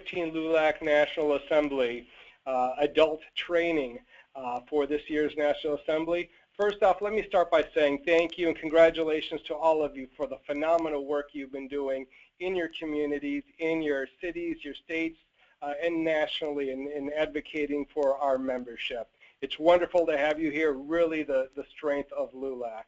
2015 LULAC National Assembly adult training for this year's National Assembly. First off, let me start by saying thank you and congratulations to all of you for the phenomenal work you've been doing in your communities, in your cities, your states, and nationally in advocating for our membership. It's wonderful to have you here, really the strength of LULAC.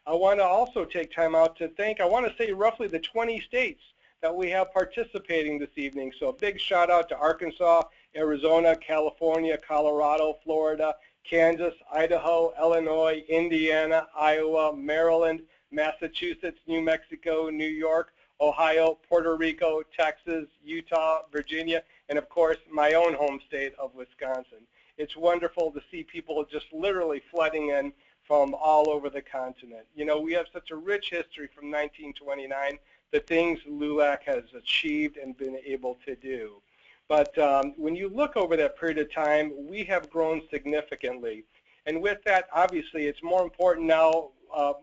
I want to also take time out to thank, I want to say roughly the 20 states that we have participating this evening. So a big shout out to Arkansas, Arizona, California, Colorado, Florida, Kansas, Idaho, Illinois, Indiana, Iowa, Maryland, Massachusetts, New Mexico, New York, Ohio, Puerto Rico, Texas, Utah, Virginia, and of course my own home state of Wisconsin. It's wonderful to see people just literally flooding in from all over the continent. You know, we have such a rich history from 1929, the things LULAC has achieved and been able to do. But when you look over that period of time, we have grown significantly. And with that, obviously, it's more important now,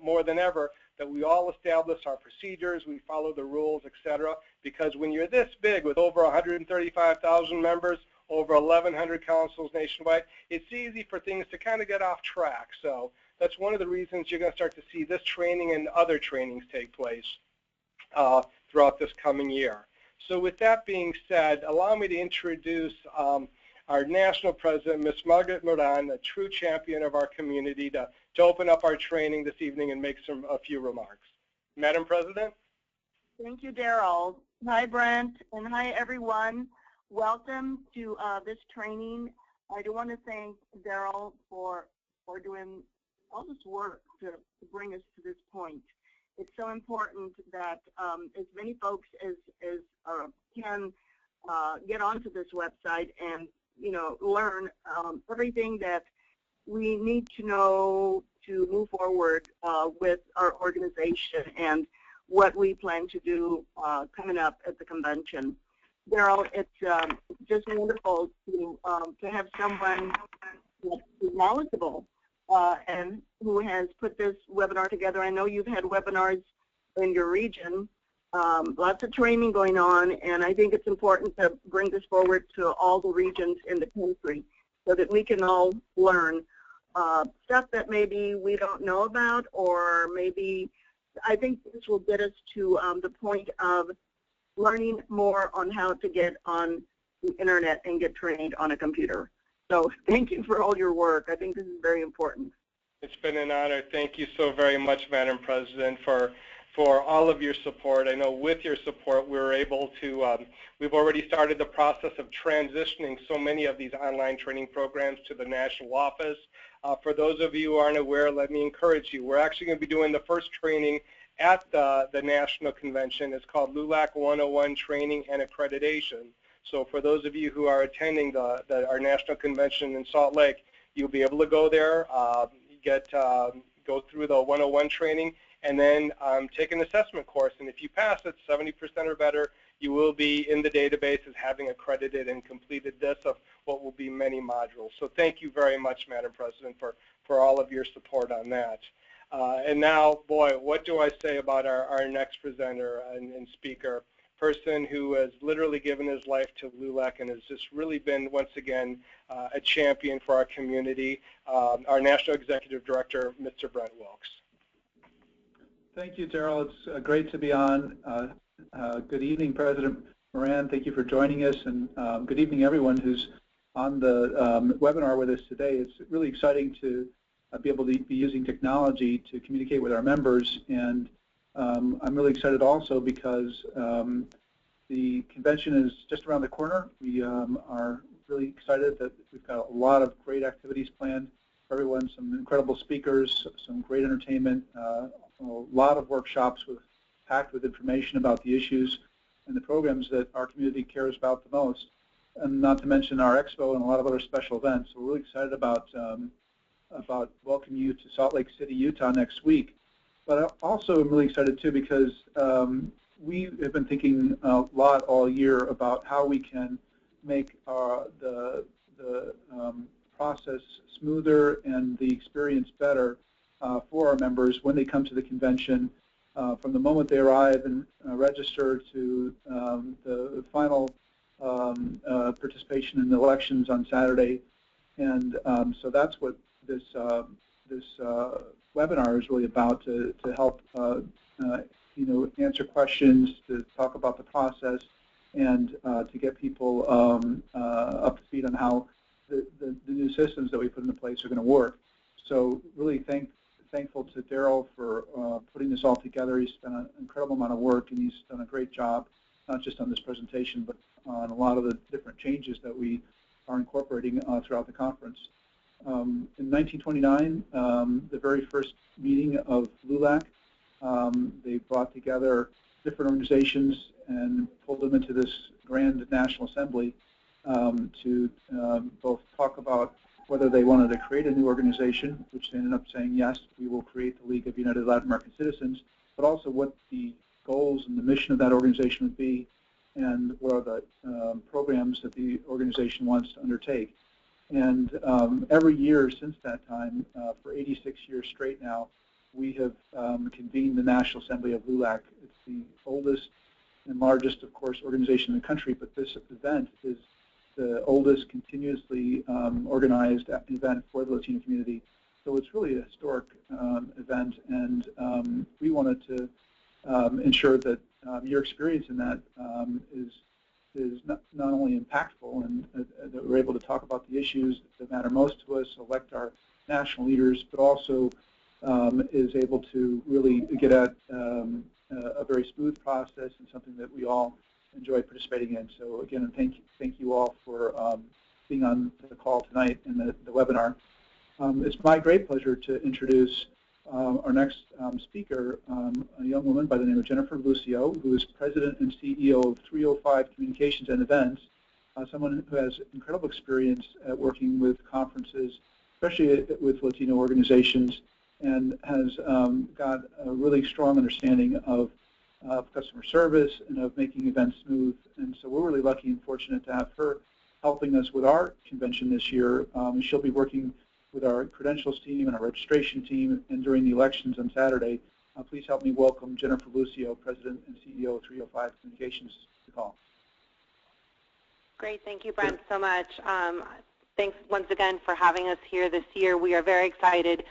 more than ever, that we all establish our procedures, we follow the rules, etc. Because when you're this big with over 135,000 members, over 1,100 councils nationwide, it's easy for things to kind of get off track. So that's one of the reasons you're going to start to see this training and other trainings take place throughout this coming year. So with that being said, allow me to introduce our national president, Ms. Margaret Moran, a true champion of our community, to open up our training this evening and make a few remarks. Madam President? Thank you, Darryl. Hi, Brent, and hi, everyone. Welcome to this training. I do want to thank Darryl for doing all this work to bring us to this point. It's so important that as many folks as can get onto this website and, you know, learn everything that we need to know to move forward with our organization and what we plan to do coming up at the convention. Darryl, it's just wonderful to have someone who's knowledgeable and who has put this webinar together. I know you've had webinars in your region, lots of training going on, and I think it's important to bring this forward to all the regions in the country so that we can all learn stuff that maybe we don't know about, or maybe I think this will get us to the point of learning more on how to get on the internet and get trained on a computer. So thank you for all your work. I think this is very important. It's been an honor. Thank you so very much, Madam President, for all of your support. I know with your support we're able to, we've already started the process of transitioning so many of these online training programs to the national office. For those of you who aren't aware, let me encourage you. We're actually going to be doing the first training at the National Convention. It's called LULAC 101 Training and Accreditation. So for those of you who are attending our National Convention in Salt Lake, you'll be able to go there, go through the 101 training, and then take an assessment course. And if you pass it, 70% or better, you will be in the database as having accredited and completed this of what will be many modules. So thank you very much, Madam President, for all of your support on that. And now, boy, what do I say about our next presenter and speaker, person who has literally given his life to LULAC and has just really been, once again, a champion for our community, our National Executive Director, Mr. Brent Wilkes. Thank you, Darryl. It's great to be on. Good evening, President Moran. Thank you for joining us, and good evening, everyone who's on the webinar with us today. It's really exciting to be able to be using technology to communicate with our members, and I'm really excited also because the convention is just around the corner. We are really excited that we've got a lot of great activities planned for everyone, some incredible speakers, some great entertainment, a lot of workshops packed with information about the issues and the programs that our community cares about the most, and not to mention our expo and a lot of other special events. So we're really excited about welcoming you to Salt Lake City, Utah next week. But I also am really excited too because we have been thinking a lot all year about how we can make the process smoother and the experience better for our members when they come to the convention, from the moment they arrive and register to the final participation in the elections on Saturday. And so that's what this webinar is really about, to help answer questions, to talk about the process, and to get people up to speed on how the new systems that we put into place are going to work. So really thankful to Darryl for putting this all together. He's done an incredible amount of work, and he's done a great job, not just on this presentation, but on a lot of the different changes that we are incorporating throughout the conference. In 1929, the very first meeting of LULAC, they brought together different organizations and pulled them into this grand National Assembly to both talk about whether they wanted to create a new organization, which they ended up saying, yes, we will create the League of United Latin American Citizens, but also what the goals and the mission of that organization would be, and what are the programs that the organization wants to undertake. And every year since that time, for 86 years straight now, we have convened the National Assembly of LULAC. It's the oldest and largest, of course, organization in the country, but this event is the oldest continuously organized event for the Latino community. So it's really a historic event, and we wanted to ensure that your experience in that is not only impactful, and that we're able to talk about the issues that matter most to us, elect our national leaders, but also is able to really get at a very smooth process and something that we all enjoy participating in. So again, thank you all for being on the call tonight in the webinar. It's my great pleasure to introduce our next speaker, a young woman by the name of Jennifer Lucio, who is President and CEO of 305 Communications and Events, someone who has incredible experience at working with conferences, especially with Latino organizations, and has got a really strong understanding of customer service and of making events smooth. And so we're really lucky and fortunate to have her helping us with our convention this year. And she'll be working with our credentials team and our registration team, and during the elections on Saturday. Please help me welcome Jennifer Lucio, President and CEO of 305 Communications, to the call. Great, thank you, Brent, so much. Thanks once again for having us here this year. We are very excited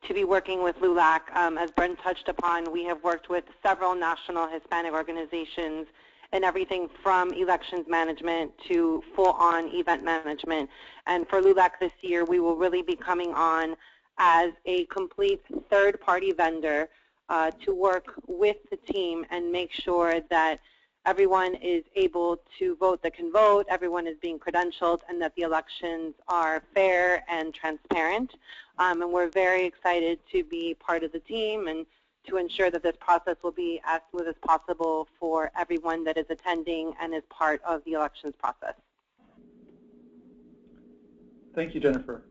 to be working with LULAC. As Brent touched upon, we have worked with several national Hispanic organizations and everything from elections management to full-on event management. And for LULAC this year, we will really be coming on as a complete third-party vendor to work with the team and make sure that everyone is able to vote that can vote, everyone is being credentialed, and that the elections are fair and transparent. And we're very excited to be part of the team and to ensure that this process will be as smooth as possible for everyone that is attending and is part of the elections process. Thank you, Jennifer.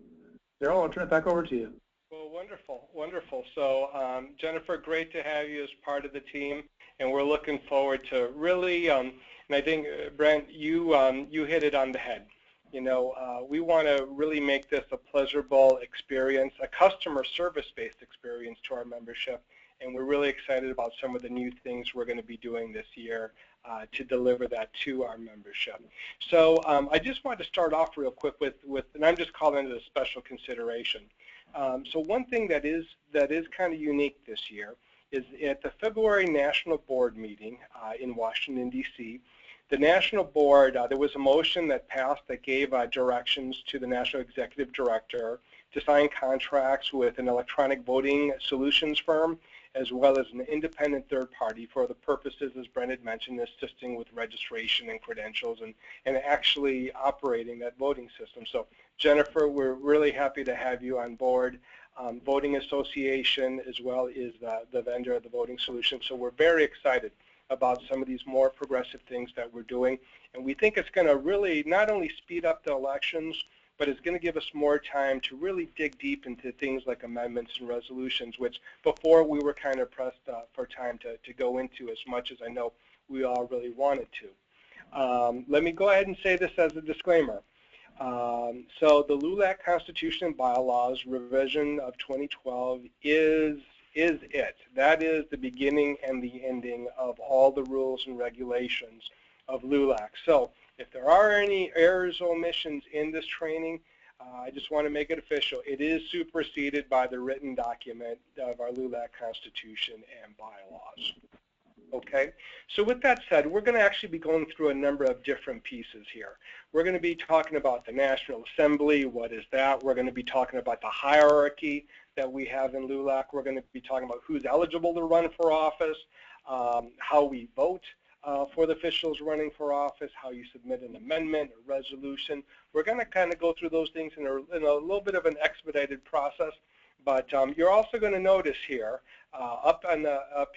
Darryl, I'll turn it back over to you. Well, wonderful, wonderful. So, Jennifer, great to have you as part of the team, and we're looking forward to really, and I think, Brent, you hit it on the head. You know, we want to really make this a pleasurable experience, a customer service-based experience to our membership, and we're really excited about some of the new things we're going to be doing this year to deliver that to our membership. So I just wanted to start off real quick with and I'm just calling it a special consideration. So one thing that is kind of unique this year is at the February National Board meeting in Washington, D.C., the National Board, there was a motion that passed that gave directions to the National Executive Director to sign contracts with an electronic voting solutions firm, as well as an independent third party for the purposes, as Brent had mentioned, assisting with registration and credentials and actually operating that voting system. So, Jennifer, we're really happy to have you on board. Voting Association, as well, is the vendor of the voting solution. So we're very excited about some of these more progressive things that we're doing. And we think it's going to really not only speed up the elections, but it's going to give us more time to really dig deep into things like amendments and resolutions, which before we were kind of pressed for time to go into as much as I know we all really wanted to. Let me go ahead and say this as a disclaimer. So the LULAC Constitution and Bylaws revision of 2012 is it. That is the beginning and the ending of all the rules and regulations of LULAC. So If there are any errors or omissions in this training, I just want to make it official. It is superseded by the written document of our LULAC Constitution and bylaws. Okay, so with that said, we're going to actually be going through a number of different pieces here. We're going to be talking about the National Assembly. What is that? We're going to be talking about the hierarchy that we have in LULAC. We're going to be talking about who's eligible to run for office, how we vote for the officials running for office, how you submit an amendment, a resolution. We're going to kind of go through those things in a little bit of an expedited process. But you're also going to notice here, up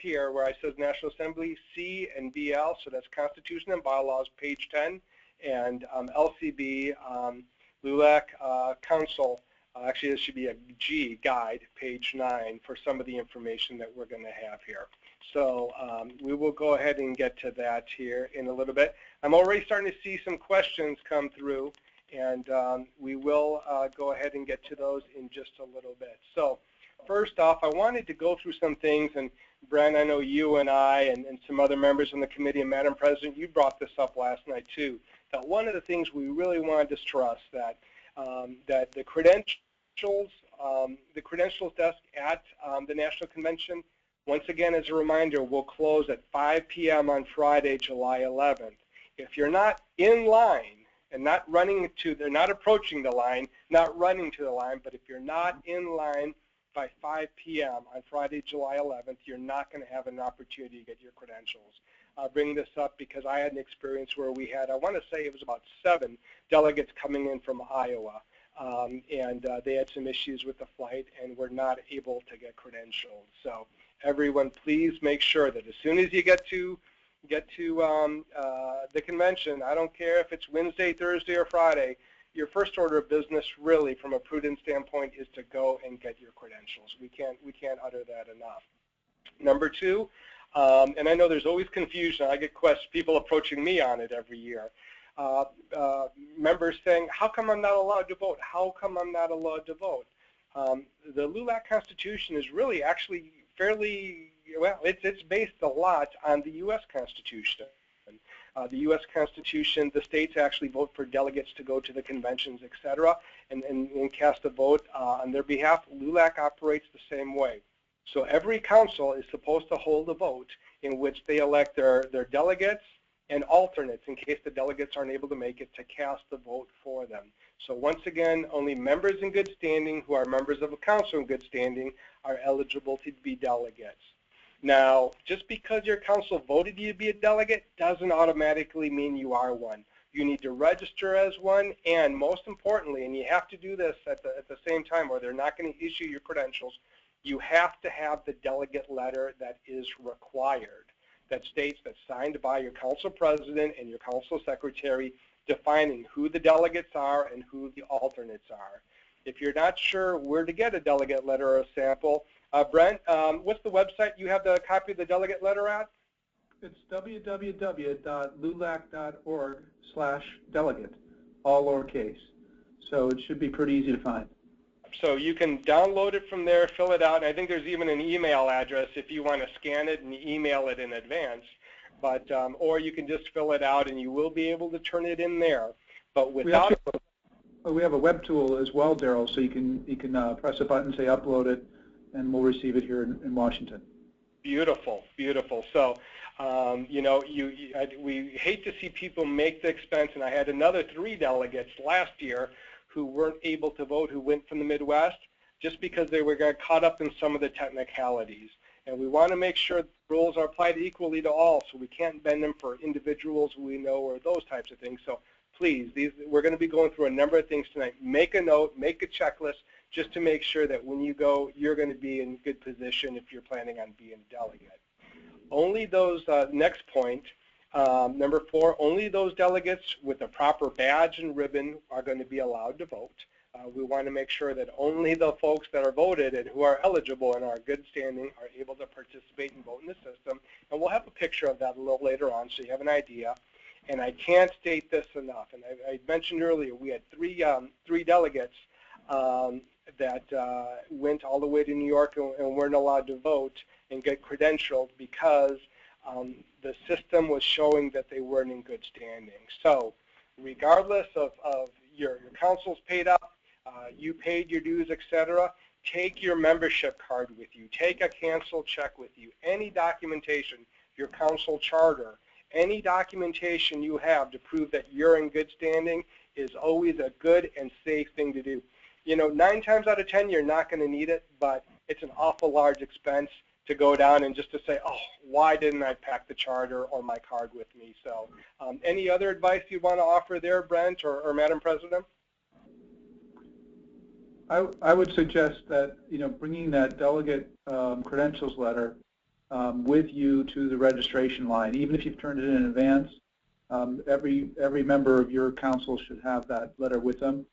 here where I says National Assembly, C and BL, so that's Constitution and Bylaws, page 10, and LCB, LULAC Council, actually this should be a G, Guide, page 9, for some of the information that we're going to have here. So we will go ahead and get to that here in a little bit. I'm already starting to see some questions come through, and we will go ahead and get to those in just a little bit. So first off, I wanted to go through some things, and Brent, I know you and I and some other members on the committee, and Madam President, you brought this up last night too, that one of the things we really wanted to stress that that the credentials desk at the National Convention, once again as a reminder, will close at 5 p.m. on Friday, July 11th. If you're not in line, and not running to, they're not approaching the line, not running to the line, but if you're not in line by 5 p.m. on Friday, July 11th, you're not going to have an opportunity to get your credentials. I'll bring this up because I had an experience where we had, I want to say it was about 7 delegates coming in from Iowa, and they had some issues with the flight and were not able to get credentialed. So everyone, please make sure that as soon as you get to the convention, I don't care if it's Wednesday, Thursday, or Friday, your first order of business really from a prudent standpoint is to go and get your credentials. We can't utter that enough. Number 2, and I know there's always confusion. I get people approaching me on it every year. Members saying, how come I'm not allowed to vote? How come I'm not allowed to vote? The LULAC Constitution is really actually fairly, well, it's based a lot on the U.S. Constitution. The U.S. Constitution, the states actually vote for delegates to go to the conventions, et cetera, and cast a vote on their behalf. LULAC operates the same way. So every council is supposed to hold a vote in which they elect their delegates and alternates in case the delegates aren't able to make it, to cast the vote for them. So once again, only members in good standing who are members of a council in good standing are eligible to be delegates. Now, just because your council voted you to be a delegate doesn't automatically mean you are one. You need to register as one, and most importantly, and you have to do this at the same time or they're not going to issue your credentials, you have to have the delegate letter that is required, that states that's signed by your council president and your council secretary, defining who the delegates are and who the alternates are. If you're not sure where to get a delegate letter or a sample, Brent, what's the website you have the copy of the delegate letter at? It's www.lulac.org/delegate, all lowercase. So it should be pretty easy to find. So you can download it from there, fill it out, and I think there's even an email address if you want to scan it and email it in advance. But or you can just fill it out and you will be able to turn it in there. But without we have a web tool as well, Darryl, so you can press a button, say upload it, and we'll receive it here in Washington. Beautiful, beautiful. So, you know, we hate to see people make the expense, and I had another 3 delegates last year who weren't able to vote, who went from the Midwest, just because they were caught up in some of the technicalities. And we want to make sure the rules are applied equally to all, so we can't bend them for individuals we know or those types of things. So please, we're going to be going through a number of things tonight. Make a note, make a checklist, just to make sure that when you go, you're going to be in good position if you're planning on being a delegate. Only those, next point, number 4, only those delegates with the proper badge and ribbon are going to be allowed to vote. We want to make sure that only the folks that are voted and who are eligible and are good standing are able to participate and vote in the system. And we'll have a picture of that a little later on so you have an idea. And I can't state this enough. And I mentioned earlier we had three delegates that went all the way to New York and weren't allowed to vote and get credentialed because the system was showing that they weren't in good standing. So regardless of your council's paid up, you paid your dues, etc., take your membership card with you. Take a canceled check with you. Any documentation, your council charter, any documentation you have to prove that you're in good standing is always a good and safe thing to do. You know, 9 times out of 10, you're not going to need it, but it's an awful large expense to go down and just to say, oh, why didn't I pack the charter or my card with me? So any other advice you want to offer there, Brent or Madam President? I would suggest that, you know, bringing that delegate credentials letter with you to the registration line, even if you've turned it in advance, every member of your council should have that letter with them.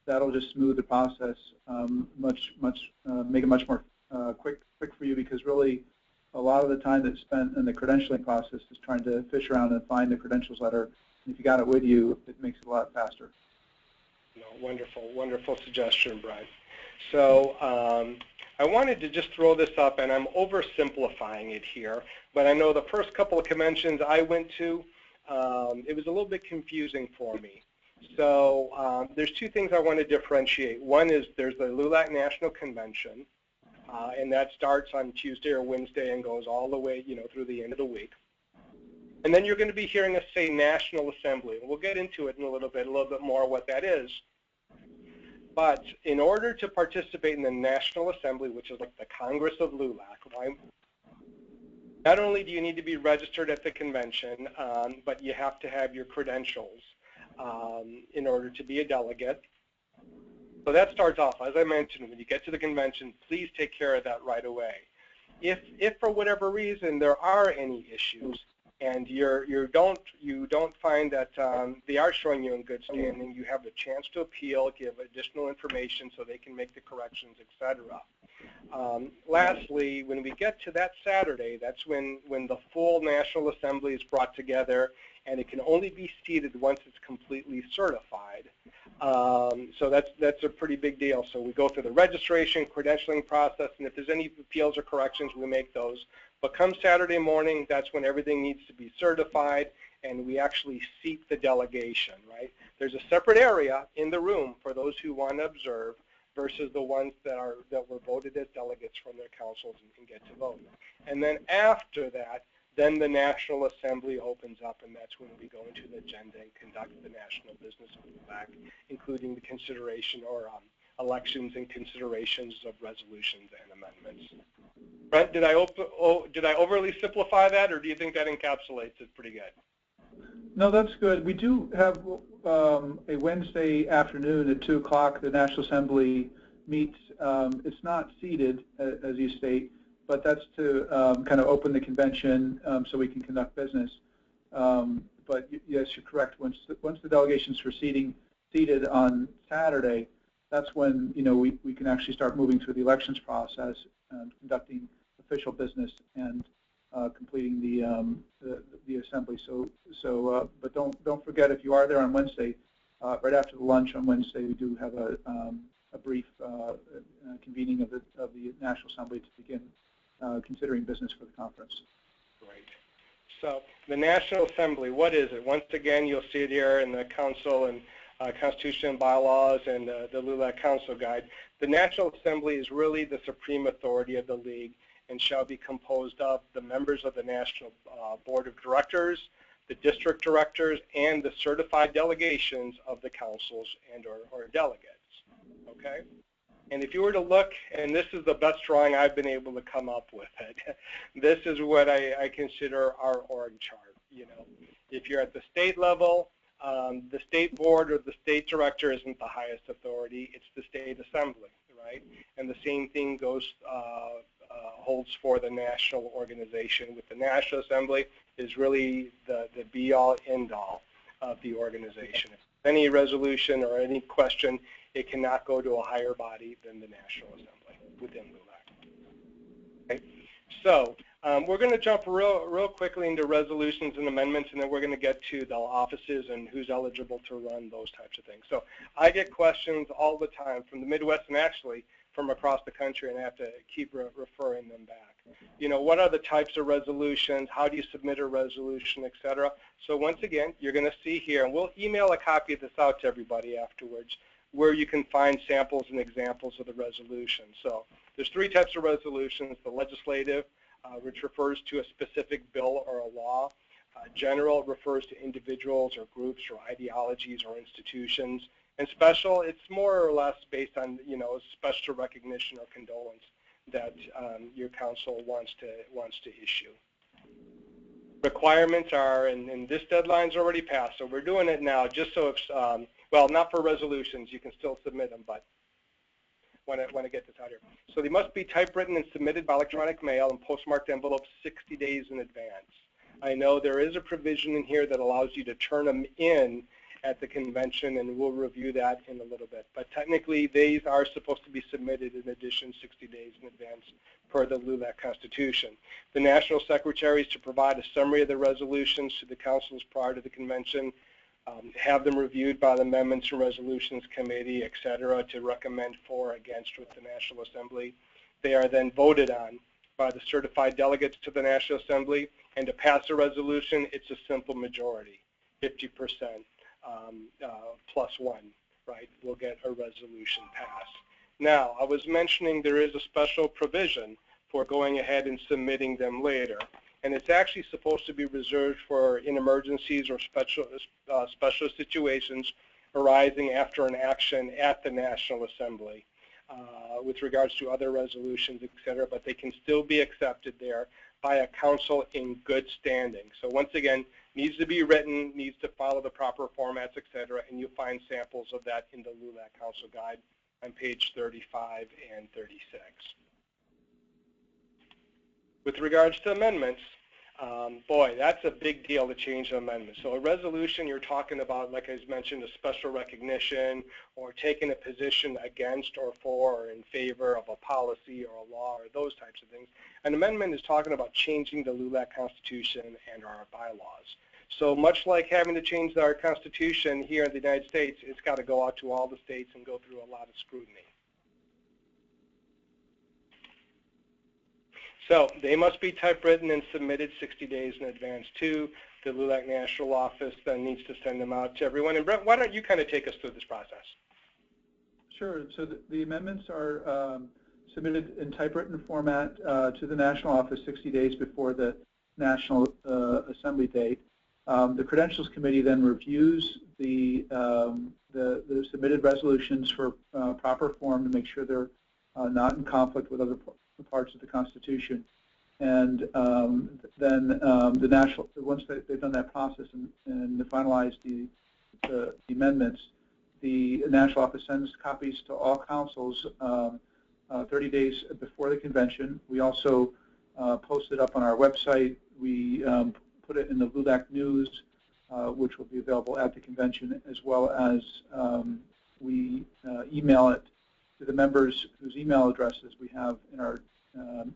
That'll just smooth the process make it much more quick for you, because really a lot of the time that's spent in the credentialing process is trying to fish around and find the credentials letter. And if you got it with you, it makes it a lot faster. No, wonderful, wonderful suggestion, Brian. So I wanted to just throw this up, and I'm oversimplifying it here, but I know the first couple of conventions I went to, it was a little bit confusing for me. So there's 2 things I want to differentiate. One is there's the LULAC National Convention, and that starts on Tuesday or Wednesday and goes all the way, you know, through the end of the week. And then you're going to be hearing us say National Assembly, and we'll get into it in a little bit more what that is. But in order to participate in the National Assembly, which is like the Congress of LULAC, right, not only do you need to be registered at the convention, but you have to have your credentials in order to be a delegate. So that starts off, as I mentioned, when you get to the convention, please take care of that right away. If for whatever reason there are any issues, and you don't find that they are showing you in good standing, you have the chance to appeal, give additional information so they can make the corrections, etc. Lastly, when we get to that Saturday, that's when the full National Assembly is brought together, and it can only be seated once it's completely certified. So that's a pretty big deal. So we go through the registration, credentialing process, and if there's any appeals or corrections, we make those. But come Saturday morning, that's when everything needs to be certified, and we actually seat the delegation, right? There's a separate area in the room for those who want to observe versus the ones that were voted as delegates from their councils and get to vote. And then after that, then the National Assembly opens up, and that's when we go into the agenda and conduct the national business of LULAC, including the consideration or elections and considerations of resolutions and amendments. Brent, did I overly simplify that, or do you think that encapsulates it pretty good? No, that's good. We do have a Wednesday afternoon at 2 o'clock. The National Assembly meets. It's not seated, as you state, but that's to kind of open the convention so we can conduct business. But yes, you're correct. Once the delegations are seated on Saturday, that's when, you know, we can actually start moving through the elections process and conducting official business and completing the assembly. But don't forget, if you are there on Wednesday, right after the lunch on Wednesday, we do have a brief convening of the National Assembly to begin considering business for the conference. Right. So the National Assembly, what is it? Once again, you'll see it here in the Council and Constitution and Bylaws and the LULAC Council Guide. The National Assembly is really the supreme authority of the League and shall be composed of the members of the National Board of Directors, the district directors, and the certified delegations of the councils and or delegates. Okay? And if you were to look, and this is the best drawing I've been able to come up with it, this is what I consider our org chart. You know, if you're at the state level, the state board or the state director isn't the highest authority, it's the state assembly, right? And the same thing holds for the national organization. With the National Assembly is really the be-all, end-all of the organization. If any resolution or any question, it cannot go to a higher body than the National Assembly within LULAC. Okay. So we're going to jump real quickly into resolutions and amendments, and then we're going to get to the offices and who's eligible to run, those types of things. So I get questions all the time from the Midwest and actually from across the country, and I have to keep referring them back. You know, what are the types of resolutions? How do you submit a resolution, et cetera? So once again, you're going to see here, and we'll email a copy of this out to everybody afterwards, where you can find samples and examples of the resolution. So there's 3 types of resolutions: the legislative, which refers to a specific bill or a law. General refers to individuals or groups or ideologies or institutions. And special, it's more or less based on, you know, special recognition or condolence that your council wants to issue. Requirements are, and this deadline's already passed, so we're doing it now just so if, well, not for resolutions, you can still submit them, but want to get this out here. So they must be typewritten and submitted by electronic mail and postmarked envelopes 60 days in advance. I know there is a provision in here that allows you to turn them in at the convention, and we'll review that in a little bit. But technically, these are supposed to be submitted in addition 60 days in advance per the LULAC Constitution. The National Secretaries to provide a summary of the resolutions to the councils prior to the convention, have them reviewed by the Amendments and Resolutions Committee, et cetera, to recommend for or against with the National Assembly. They are then voted on by the certified delegates to the National Assembly, and to pass a resolution, it's a simple majority, 50%. Plus 1, right, will get a resolution passed. Now, I was mentioning there is a special provision for going ahead and submitting them later, and it's actually supposed to be reserved for in emergencies or special situations arising after an action at the National Assembly with regards to other resolutions, et cetera, but they can still be accepted there by a council in good standing. So once again, needs to be written, needs to follow the proper formats, et cetera, and you'll find samples of that in the LULAC Council Guide on page 35 and 36. With regards to amendments, boy, that's a big deal to change an amendment. So a resolution, you're talking about, like I mentioned, a special recognition or taking a position against or for or in favor of a policy or a law or those types of things. An amendment is talking about changing the LULAC Constitution and our bylaws. So much like having to change our Constitution here in the United States, it's got to go out to all the states and go through a lot of scrutiny. So they must be typewritten and submitted 60 days in advance too. The LULAC National Office then needs to send them out to everyone. And Brent, why don't you kind of take us through this process? Sure. So the amendments are submitted in typewritten format to the National Office 60 days before the National Assembly date. The Credentials Committee then reviews the submitted resolutions for proper form to make sure they're not in conflict with other parts of the Constitution. And then once they've done that process and finalized the amendments, the National Office sends copies to all councils 30 days before the convention. We also post it up on our website. We put it in the LULAC News, which will be available at the convention, as well as we email it to the members whose email addresses we have in our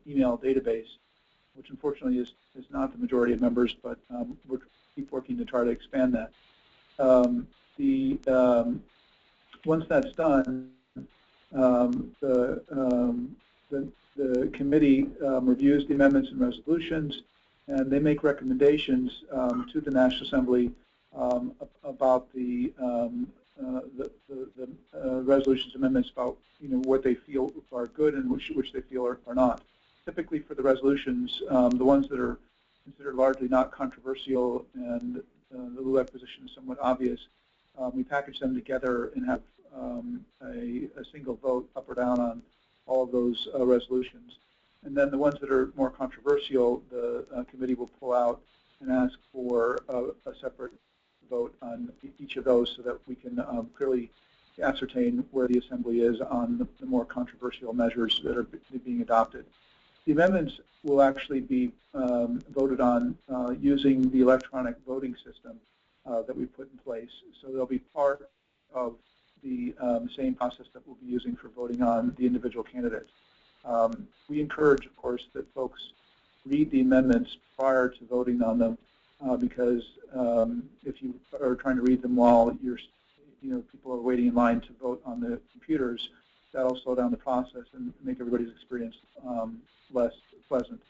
email database, which unfortunately is not the majority of members, but we'll keep working to try to expand that. Once that's done, the committee reviews the amendments and resolutions, and they make recommendations to the National Assembly about the resolutions amendments, about what they feel are good and which they feel are not. Typically for the resolutions, the ones that are considered largely not controversial and the LULAC position is somewhat obvious, we package them together and have a single vote up or down on all of those resolutions. And then the ones that are more controversial, the committee will pull out and ask for a separate vote on each of those so that we can clearly ascertain where the Assembly is on the more controversial measures that are being adopted. The amendments will actually be voted on using the electronic voting system that we put in place. So they'll be part of the same process that we'll be using for voting on the individual candidates. We encourage, of course, that folks read the amendments prior to voting on them because if you are trying to read them while people are waiting in line to vote on the computers, that'll slow down the process and make everybody's experience less pleasant.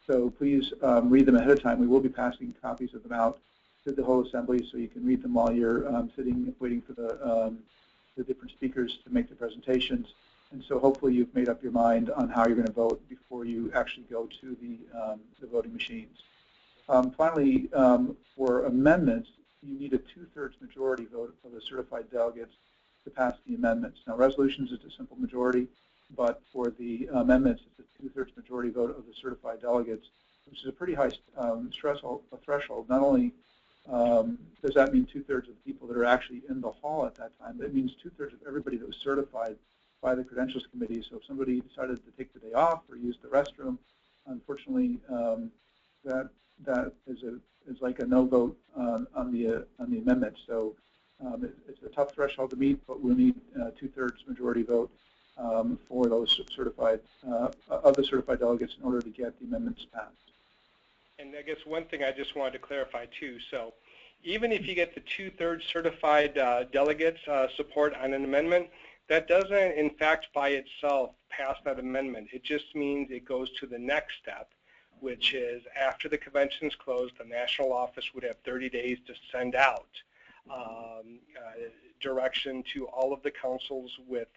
So please read them ahead of time. We will be passing copies of them out to the whole assembly, so you can read them while you're sitting waiting for the different speakers to make their presentations. And so hopefully you've made up your mind on how you're going to vote before you actually go to the voting machines. Finally, for amendments, you need a 2/3 majority vote of the certified delegates to pass the amendments. Now, resolutions is a simple majority, but for the amendments, it's a 2/3 majority vote of the certified delegates, which is a pretty high threshold. Not only does that mean 2/3 of the people that are actually in the hall at that time, but it means 2/3 of everybody that was certified by the Credentials Committee. So if somebody decided to take the day off or use the restroom, unfortunately, that is like a no vote on the amendment. So it's a tough threshold to meet, but we'll need a 2/3 majority vote for those certified of the certified delegates in order to get the amendments passed. And I guess one thing I just wanted to clarify too. So even if you get the 2/3 certified delegates support on an amendment, that doesn't, in fact, by itself pass that amendment. It just means it goes to the next step, which is after the convention is closed, the national office would have 30 days to send out direction to all of the councils with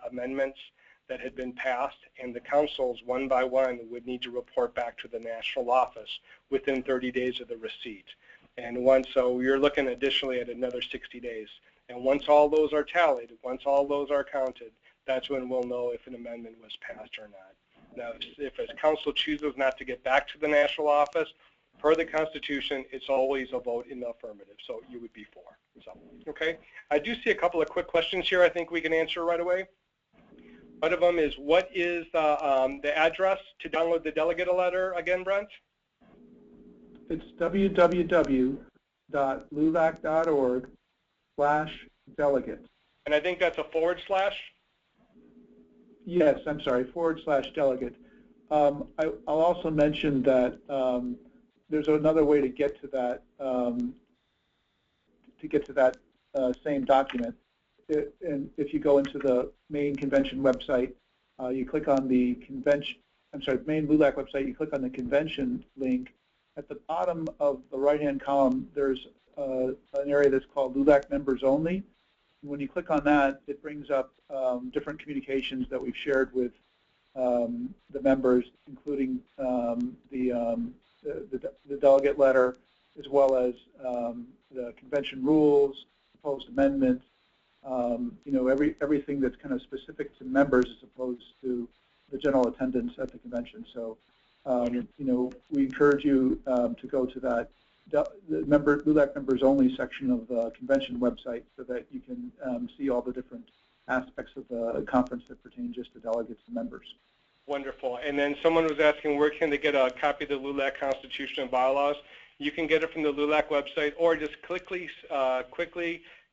amendments that had been passed, and the councils, one by one, would need to report back to the national office within 30 days of the receipt. And so you're looking additionally at another 60 days. And once all those are tallied, once all those are counted, that's when we'll know if an amendment was passed or not. Now, if a council chooses not to get back to the national office, per the Constitution, it's always a vote in the affirmative, so you would be for. So, okay. I do see a couple of quick questions here I think we can answer right away. One of them is, what is the address to download the delegate letter again, Brent? It's www.lulac.org/delegate. And I think that's a /. Yes, I'm sorry, /delegate. I'll also mention that there's another way to get to that same document. And if you go into the main convention website, you click on the main LULAC website, you click on the convention link. At the bottom of the right-hand column, there's an area that's called LULAC members only. And when you click on that, it brings up different communications that we've shared with the members, including the delegate letter, as well as the convention rules, proposed amendments, everything that's kind of specific to members as opposed to the general attendance at the convention. So, we encourage you to go to that LULAC members only section of the convention website so that you can see all the different aspects of the conference that pertain just to delegates and members. Wonderful. And then someone was asking, where can they get a copy of the LULAC Constitution and bylaws? You can get it from the LULAC website, or just quickly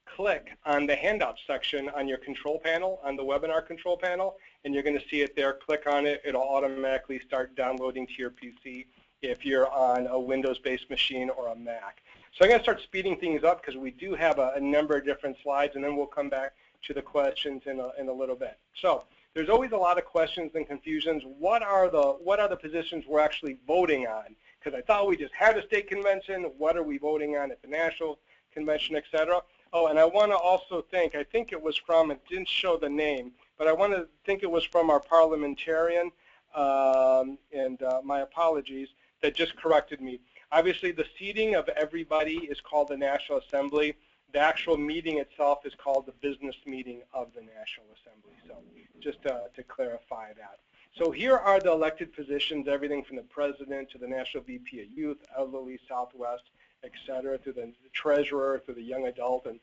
click on the handout section on your control panel, on the webinar control panel, and you're going to see it there. Click on it. It'll automatically start downloading to your PC if you're on a Windows-based machine or a Mac. So I'm going to start speeding things up because we do have a number of different slides, and then we'll come back to the questions in a little bit. So there's always a lot of questions and confusions. What are the positions we're actually voting on? Because I thought we just had a state convention. What are we voting on at the national convention, et cetera? Oh, and I want to also thank, I think it was from, it didn't show the name, but I want to think it was from our parliamentarian, and my apologies, that just corrected me. Obviously, the seating of everybody is called the National Assembly. The actual meeting itself is called the business meeting of the National Assembly. So just to clarify that. So here are the elected positions, everything from the president to the National VP of Youth, Elderly Southwest, et cetera, through the treasurer, through the young adult, and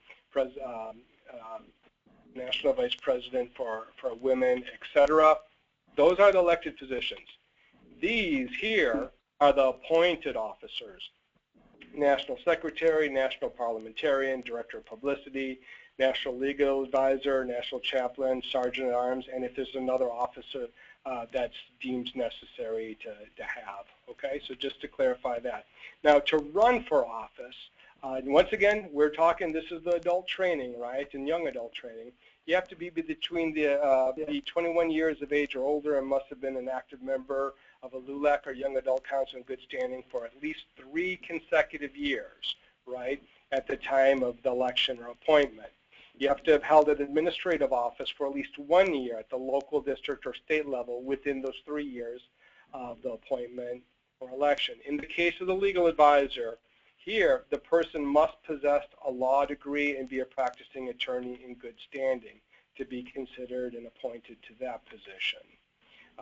national vice president for women, et cetera. Those are the elected positions. These here are the appointed officers. National Secretary, National Parliamentarian, Director of Publicity, National Legal Advisor, National Chaplain, Sergeant at Arms, and if there's another officer that's deemed necessary to have. Okay, so just to clarify that. Now, to run for office, and once again, we're talking, this is the adult training, right, and young adult training. You have to be between the 21 years of age or older and must have been an active member of a LULAC or Young Adult Council in good standing for at least 3 consecutive years, right, at the time of the election or appointment. You have to have held an administrative office for at least 1 year at the local, district, or state level within those 3 years of the appointment or election. In the case of the legal advisor, here the person must possess a law degree and be a practicing attorney in good standing to be considered and appointed to that position.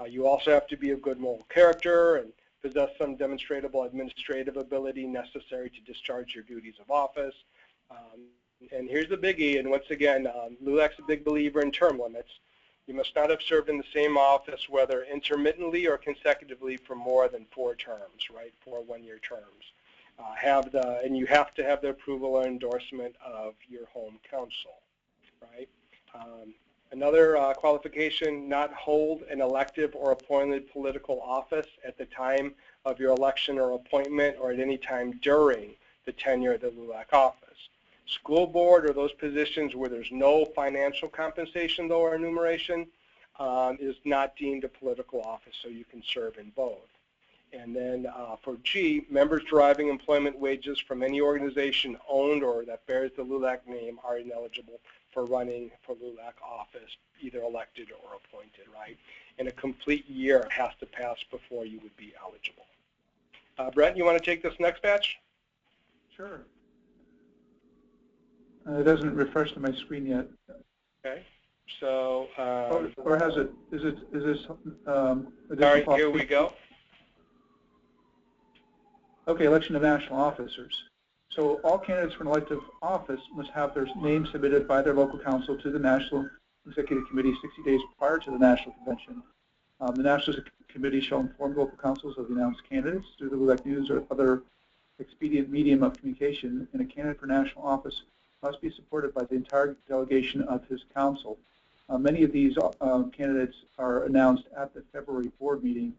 You also have to be of good moral character and possess some demonstrable administrative ability necessary to discharge your duties of office. And here's the biggie, and once again, LULAC's a big believer in term limits. You must not have served in the same office, whether intermittently or consecutively, for more than 4 terms, right, 4 one-year terms. And you have to have the approval or endorsement of your home council, right? Another qualification, not hold an elective or appointed political office at the time of your election or appointment or at any time during the tenure of the LULAC office. School board or those positions where there's no financial compensation, though, or enumeration, is not deemed a political office, so you can serve in both. And then for G, members deriving employment wages from any organization owned or that bears the LULAC name are ineligible for running for LULAC office, either elected or appointed, right? And a complete year has to pass before you would be eligible. Brent, you want to take this next batch? Sure. It doesn't refresh to my screen yet. Okay. So. Or has it? Is this? All right. Here we go. Okay. Election of national officers. So all candidates for an elective office must have their names submitted by their local council to the National Executive Committee 60 days prior to the National Convention. The National Committee shall inform local councils of the announced candidates through the LULAC News or other expedient medium of communication, and a candidate for national office must be supported by the entire delegation of his council. Many of these candidates are announced at the February board meeting.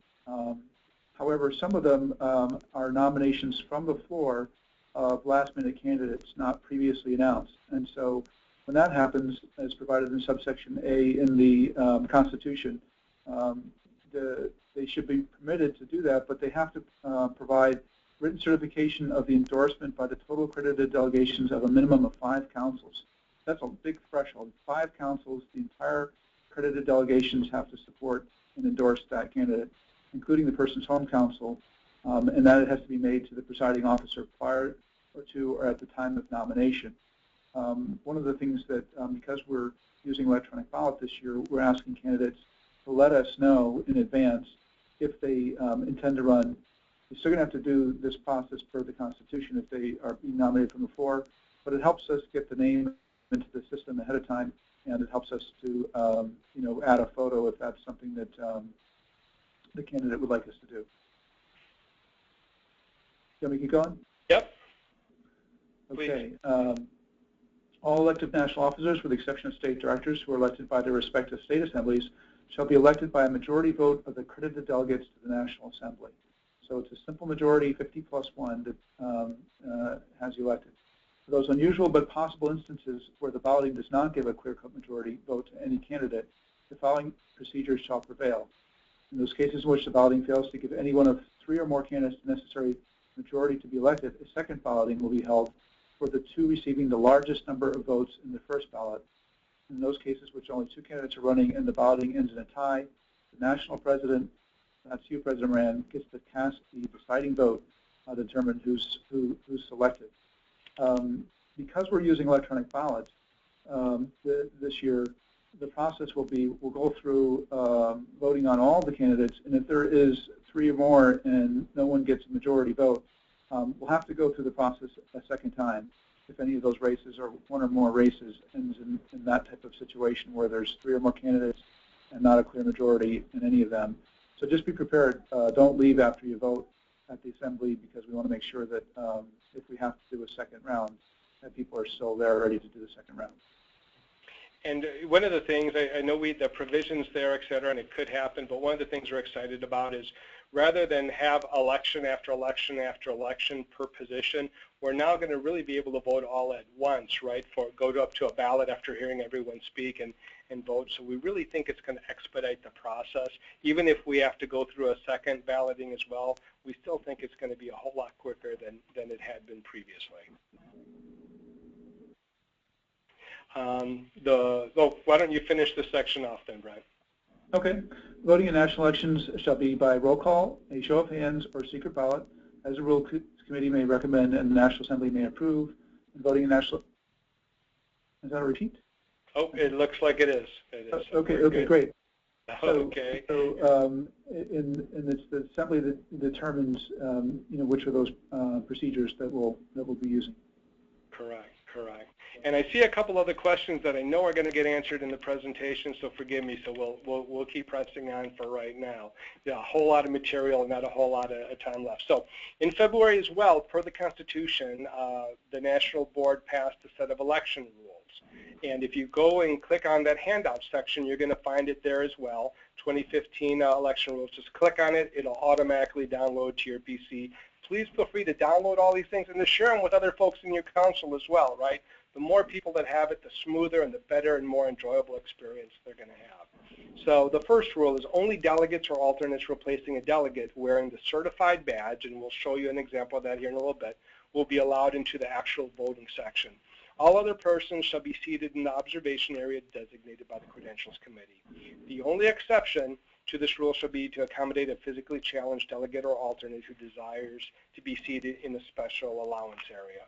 However, some of them are nominations from the floor of last-minute candidates not previously announced. And so when that happens, as provided in subsection A in the Constitution, they should be permitted to do that, but they have to provide written certification of the endorsement by the total accredited delegations of a minimum of 5 councils. That's a big threshold. 5 councils, the entire accredited delegations have to support and endorse that candidate, including the person's home council, and that it has to be made to the presiding officer prior to or at the time of nomination. One of the things that, because we're using electronic ballot this year, we're asking candidates to let us know in advance if they intend to run. They're still going to have to do this process per the Constitution if they are being nominated from the floor, but it helps us get the name into the system ahead of time, and it helps us to add a photo if that's something that the candidate would like us to do. Can we keep going? Yep. Okay. All elected national officers, with the exception of state directors who are elected by their respective state assemblies, shall be elected by a majority vote of the accredited delegates to the National Assembly. So it's a simple majority, 50+1, that has you elected. For those unusual but possible instances where the balloting does not give a clear-cut majority vote to any candidate, the following procedures shall prevail. In those cases in which the balloting fails to give any one of 3 or more candidates the necessary majority to be elected, a second balloting will be held for the 2 receiving the largest number of votes in the first ballot. In those cases which only 2 candidates are running and the balloting ends in a tie, the national president, that's you, President Moran, gets to cast the deciding vote to determine who's selected. Because we're using electronic ballots this year, the process will be, we'll go through voting on all the candidates, and if there is 3 or more and no one gets a majority vote, we'll have to go through the process a second time if any of those races or 1 or more races ends in that type of situation where there's 3 or more candidates and not a clear majority in any of them. So just be prepared. Don't leave after you vote at the assembly, because we want to make sure that if we have to do a second round, that people are still there ready to do the second round. And one of the things, I know the provisions there, et cetera, and it could happen, but one of the things we're excited about is rather than have election after election after election per position, we're now going to really be able to vote all at once, right? Go up to a ballot after hearing everyone speak and vote. So we really think it's going to expedite the process. Even if we have to go through a second balloting as well, we still think it's going to be a whole lot quicker than it had been previously. Why don't you finish this section off then, Brent? Okay. Voting in national elections shall be by roll call, a show of hands, or secret ballot, as the Rules Committee may recommend and the National Assembly may approve. And voting in national... Is that a repeat? Oh, it looks like it is. It is. Okay, great. Okay. So it's the Assembly that determines, which of those procedures that we'll be using. Correct. And I see a couple other questions that I know are going to get answered in the presentation, so forgive me. So we'll keep pressing on for right now. Yeah, a whole lot of material, not a whole lot of time left. So in February as well, per the Constitution, the National Board passed a set of election rules. And if you go and click on that handout section, you're going to find it there as well. 2015 election rules. Just click on it. It'll automatically download to your PC. Please feel free to download all these things and to share them with other folks in your council as well, right? The more people that have it, the smoother and the better and more enjoyable experience they're going to have. So the first rule is only delegates or alternates replacing a delegate wearing the certified badge, and we'll show you an example of that here in a little bit, will be allowed into the actual voting section. All other persons shall be seated in the observation area designated by the Credentials Committee. The only exception to this rule shall be to accommodate a physically challenged delegate or alternate who desires to be seated in a special allowance area.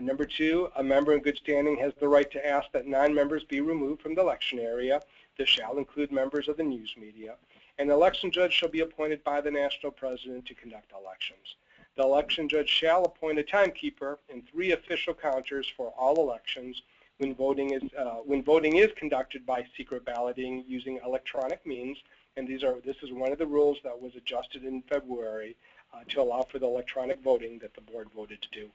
Number 2, a member in good standing has the right to ask that non-members be removed from the election area. This shall include members of the news media. An election judge shall be appointed by the national president to conduct elections. The election judge shall appoint a timekeeper and 3 official counters for all elections when voting is conducted by secret balloting using electronic means. And this is one of the rules that was adjusted in February to allow for the electronic voting that the board voted to do.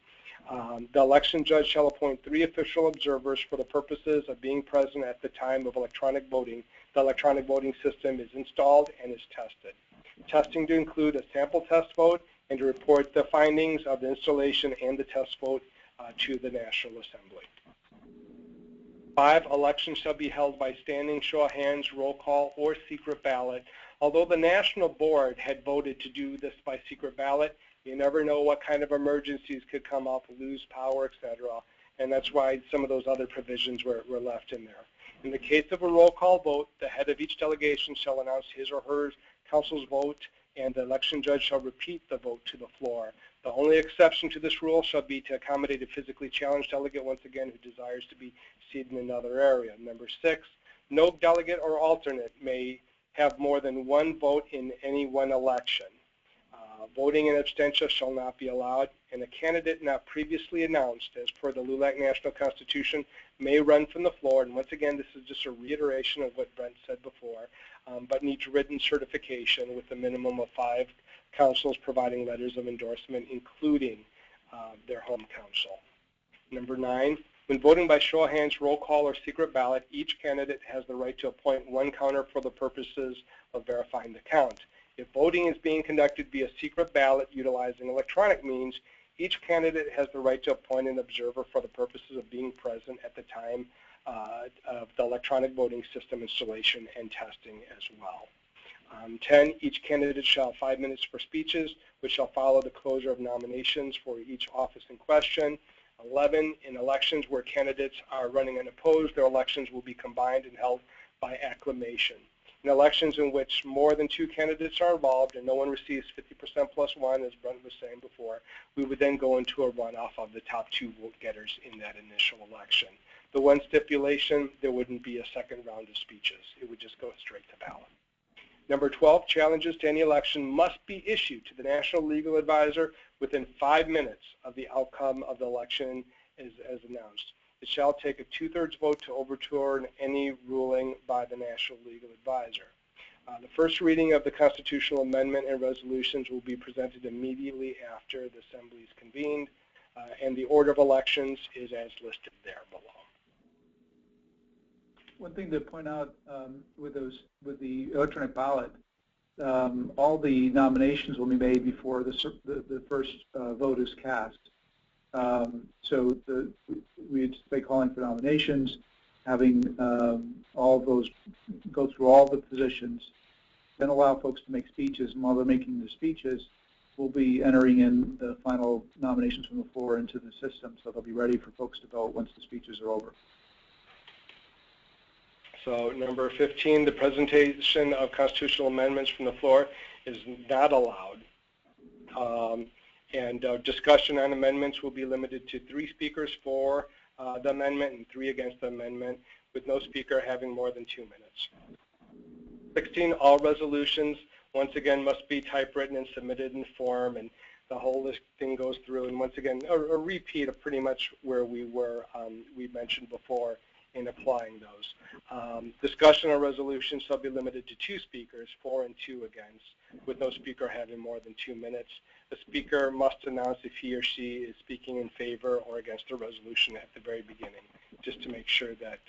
The election judge shall appoint 3 official observers for the purposes of being present at the time of electronic voting. The electronic voting system is installed and is tested. Testing to include a sample test vote and to report the findings of the installation and the test vote to the National Assembly. 5, elections shall be held by standing, show of hands, roll call, or secret ballot. Although the National Board had voted to do this by secret ballot, you never know what kind of emergencies could come up, lose power, etc. And that's why some of those other provisions were left in there. In the case of a roll call vote, the head of each delegation shall announce his or her council's vote, and the election judge shall repeat the vote to the floor. The only exception to this rule shall be to accommodate a physically challenged delegate, once again, who desires to be seated in another area. Number 6, no delegate or alternate may have more than 1 vote in any one election. Voting in abstention shall not be allowed, and a candidate not previously announced as per the LULAC National Constitution may run from the floor. And once again, this is just a reiteration of what Brent said before, but needs written certification with a minimum of 5 councils providing letters of endorsement, including their home council. Number 9, when voting by show of hands, roll call, or secret ballot, each candidate has the right to appoint 1 counter for the purposes of verifying the count. If voting is being conducted via secret ballot utilizing electronic means, each candidate has the right to appoint an observer for the purposes of being present at the time of the electronic voting system installation and testing as well. 10, each candidate shall have 5 minutes for speeches, which shall follow the closure of nominations for each office in question. 11, in elections where candidates are running unopposed, their elections will be combined and held by acclamation. In elections in which more than 2 candidates are involved and no one receives 50% plus 1, as Brent was saying before, we would then go into a runoff of the top 2 vote getters in that initial election. The one stipulation, there wouldn't be a second round of speeches. It would just go straight to ballot. Number 12, challenges to any election must be issued to the National Legal Advisor within 5 minutes of the outcome of the election as announced. It shall take a 2/3 vote to overturn any ruling by the National Legal Advisor. The first reading of the constitutional amendment and resolutions will be presented immediately after the Assembly is convened, and the order of elections is as listed there below. One thing to point out with the electronic ballot, all the nominations will be made before the first vote is cast. So we anticipate calling for nominations, having all of those go through all the positions, then allow folks to make speeches, and while they're making the speeches, we'll be entering in the final nominations from the floor into the system, so they'll be ready for folks to vote once the speeches are over. So number 15, the presentation of constitutional amendments from the floor is not allowed. Discussion on amendments will be limited to 3 speakers for the amendment and 3 against the amendment, with no speaker having more than 2 minutes. 16, all resolutions, once again, must be typewritten and submitted in form, and the whole thing goes through, and once again, a repeat of pretty much where we were, we mentioned before in applying those. Discussion on resolutions shall be limited to 2 speakers, for and 2 against, with no speaker having more than 2 minutes. The speaker must announce if he or she is speaking in favor or against a resolution at the very beginning, just to make sure that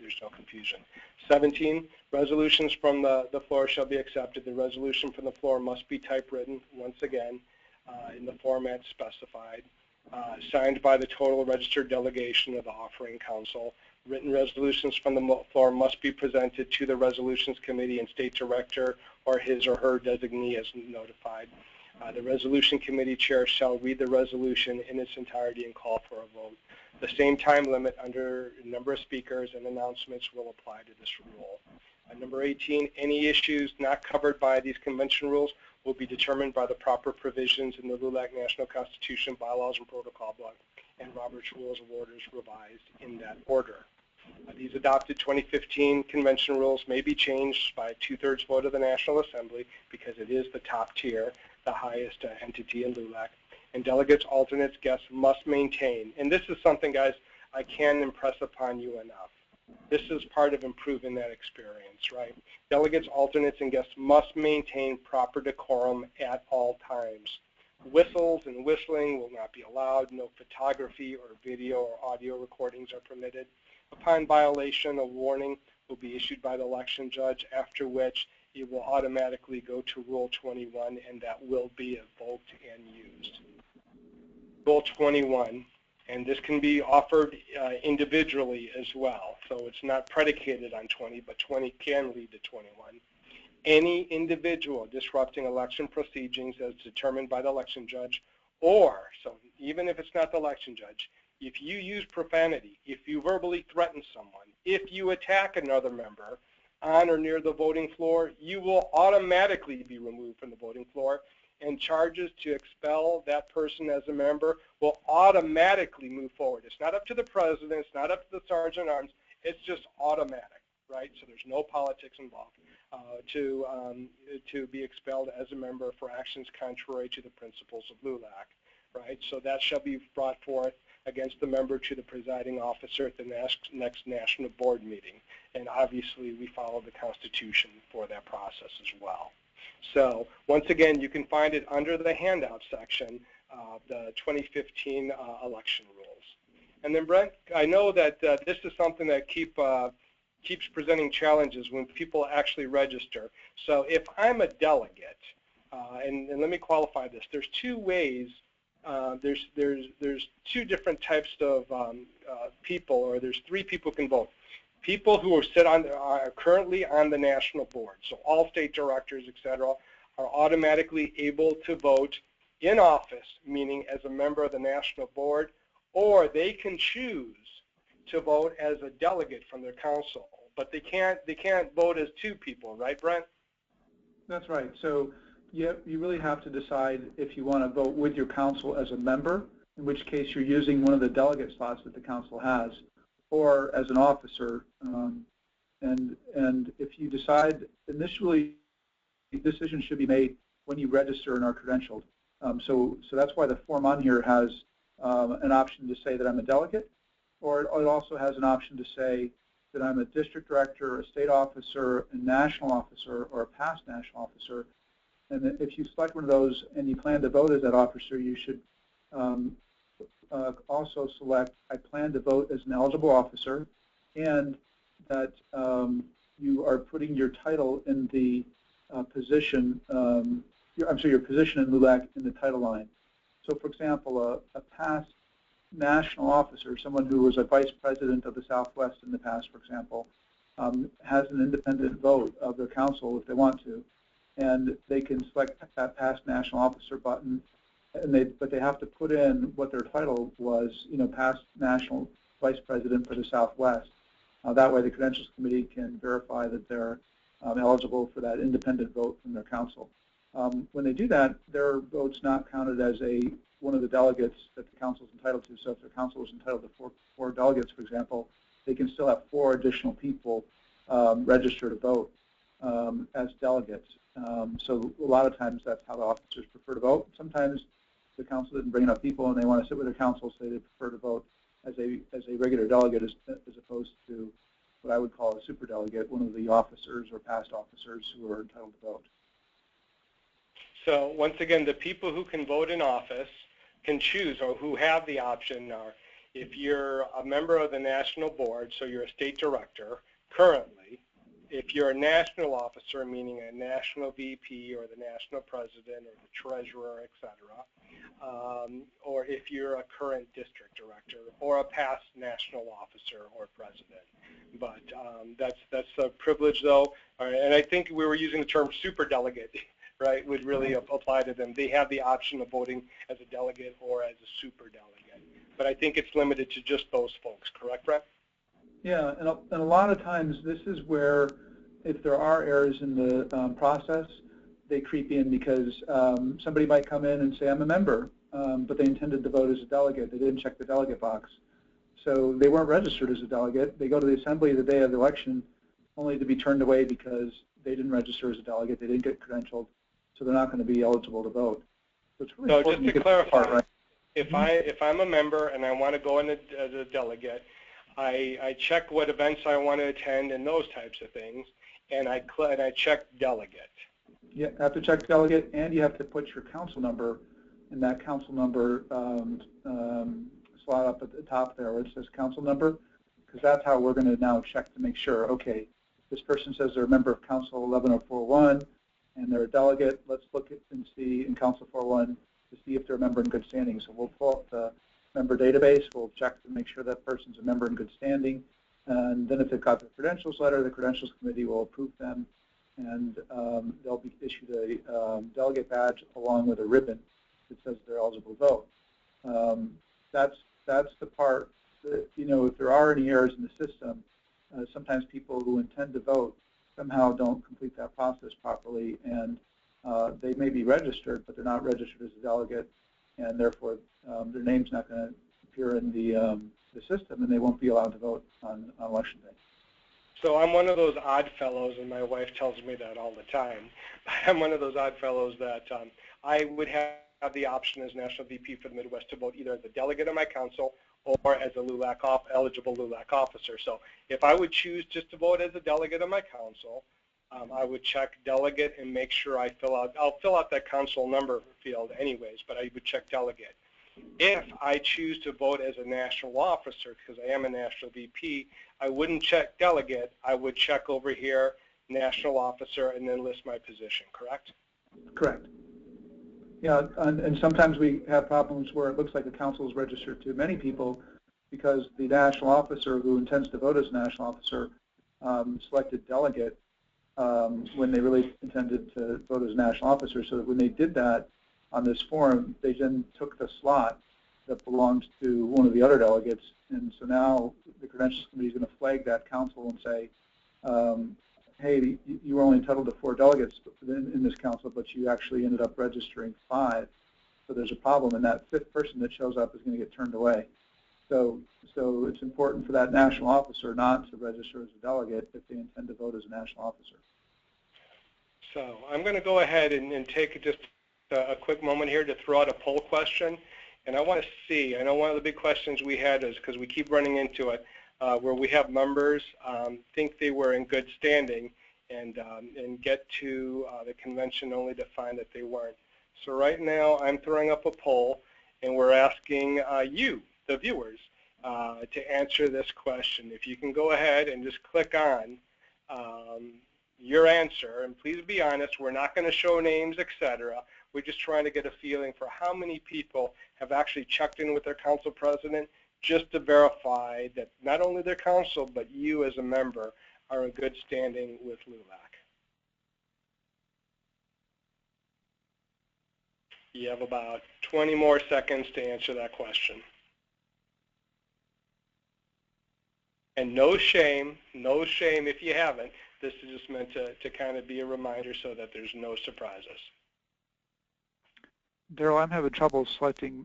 there's no confusion. 17, resolutions from the floor shall be accepted. The resolution from the floor must be typewritten, once again, in the format specified, signed by the total registered delegation of the offering council. Written resolutions from the floor must be presented to the resolutions committee and state director or his or her designee as notified. The resolution committee chair shall read the resolution in its entirety and call for a vote. The same time limit under number of speakers and announcements will apply to this rule. Number 18, any issues not covered by these convention rules will be determined by the proper provisions in the LULAC National Constitution, Bylaws, and Protocol Book, and Robert's Rules of Orders revised in that order. These adopted 2015 convention rules may be changed by a 2/3 vote of the National Assembly because it is the top tier, the highest entity in LULAC. And delegates, alternates, guests must maintain, and this is something, guys, I can't impress upon you enough. This is part of improving that experience, right? Delegates, alternates, and guests must maintain proper decorum at all times. Whistles and whistling will not be allowed. No photography or video or audio recordings are permitted. Upon violation, a warning will be issued by the election judge, after which it will automatically go to Rule 21, and that will be evoked and used. Rule 21, and this can be offered individually as well, so it's not predicated on 20, but 20 can lead to 21. Any individual disrupting election proceedings as determined by the election judge, or, so even if it's not the election judge, if you use profanity, if you verbally threaten someone, if you attack another member on or near the voting floor, you will automatically be removed from the voting floor, and charges to expel that person as a member will automatically move forward. It's not up to the president, it's not up to the sergeant at arms, it's just automatic, right? So there's no politics involved to be expelled as a member for actions contrary to the principles of LULAC, right? So that shall be brought forth against the member to the presiding officer at the next national board meeting. And obviously we follow the Constitution for that process as well. So once again, you can find it under the handout section of the 2015 election rules. And then Brent, I know that this is something that keeps presenting challenges when people actually register. So if I'm a delegate, and let me qualify this, there's 2 ways. There's 2 different types of people, or there's 3 people can vote. People who are currently on the national board, so all state directors, etc., are automatically able to vote in office, meaning as a member of the national board, or they can choose to vote as a delegate from their council, but they can't vote as 2 people, right, Brent? That's right. So you really have to decide if you want to vote with your council as a member, in which case you're using one of the delegate slots that the council has, or as an officer. And if you decide, initially, decisions should be made when you register and are credentialed. So that's why the form on here has an option to say that I'm a delegate, or it also has an option to say that I'm a district director, a state officer, a national officer, or a past national officer. And if you select one of those and you plan to vote as that officer, you should also select, I plan to vote as an eligible officer, and that you are putting your title in the position, your position in LULAC in the title line. So, for example, a past national officer, someone who was a vice president of the Southwest in the past, for example, has an independent vote of their council if they want to, and they can select that past national officer button, but they have to put in what their title was, past national vice president for the Southwest. That way the Credentials Committee can verify that they're eligible for that independent vote from their council. When they do that, their vote's not counted as one of the delegates that the council is entitled to. So if their council is entitled to four delegates, for example, they can still have 4 additional people register to vote as delegates. So a lot of times that's how the officers prefer to vote. Sometimes the council didn't bring enough people and they want to sit with their council, so they prefer to vote as a regular delegate as opposed to what I would call a super delegate, one of the officers or past officers who are entitled to vote. So once again, the people who can vote in office can choose, or who have the option are, if you're a member of the national board, so you're a state director currently, if you're a national officer, meaning a national VP or the national president or the treasurer, etc., or if you're a current district director or a past national officer or president. But that's a privilege, though, and I think we were using the term superdelegate, right, would really apply to them. They have the option of voting as a delegate or as a superdelegate. But I think it's limited to just those folks, correct, Brent? Yeah, and a lot of times this is where, if there are errors in the process, they creep in because somebody might come in and say, I'm a member, but they intended to vote as a delegate. They didn't check the delegate box. So they weren't registered as a delegate. They go to the assembly the day of the election only to be turned away because they didn't register as a delegate. They didn't get credentialed, so they're not going to be eligible to vote. So it's really important just to clarify, right? if I'm a member and I want to go in as a delegate, I check what events I want to attend and those types of things, and I check delegate. Yeah, you have to check delegate, and you have to put your council number in that council number slot up at the top there where it says council number, because that's how we're going to now check to make sure, okay, this person says they're a member of Council 11041 and they're a delegate. Let's look at and see in Council 401 to see if they're a member in good standing. So we'll pull up the member database, we'll check to make sure that person's a member in good standing, and then if they've got the credentials letter, the Credentials Committee will approve them, and they'll be issued a delegate badge along with a ribbon that says they're eligible to vote. That's the part that, if there are any errors in the system, sometimes people who intend to vote somehow don't complete that process properly, and they may be registered, but they're not registered as a delegate, and therefore their name's not going to appear in the system, and they won't be allowed to vote on election day. So I'm one of those odd fellows, and my wife tells me that all the time. I'm one of those odd fellows that I would have the option as National VP for the Midwest to vote either as a delegate of my council or as a eligible LULAC officer. So if I would choose just to vote as a delegate of my council, I would check delegate and make sure I'll fill out that council number field anyways, but I would check delegate. If I choose to vote as a national officer, because I am a national VP, I wouldn't check delegate. I would check over here, national officer, and then list my position, correct? Correct. Yeah, and sometimes we have problems where it looks like the council is registered to many people because the national officer who intends to vote as a national officer selected delegate when they really intended to vote as a national officer, so that when they did that on this form, they then took the slot that belongs to one of the other delegates, and so now the Credentials Committee is going to flag that council and say, hey, you were only entitled to 4 delegates in this council, but you actually ended up registering 5. So there's a problem, and that 5th person that shows up is going to get turned away. So it's important for that national officer not to register as a delegate if they intend to vote as a national officer. So I'm going to go ahead and take just a quick moment here to throw out a poll question. And I want to see, I know one of the big questions we had is, because we keep running into it, where we have members think they were in good standing and get to the convention only to find that they weren't. So right now I'm throwing up a poll, and we're asking you, the viewers, to answer this question. If you can go ahead and just click on your answer, and please be honest, we're not going to show names, etc. We're just trying to get a feeling for how many people have actually checked in with their council president just to verify that not only their council, but you as a member are in good standing with LULAC. You have about 20 more seconds to answer that question. And no shame if you haven't. This is just meant to kind of be a reminder so that there's no surprises. Darryl, I'm having trouble selecting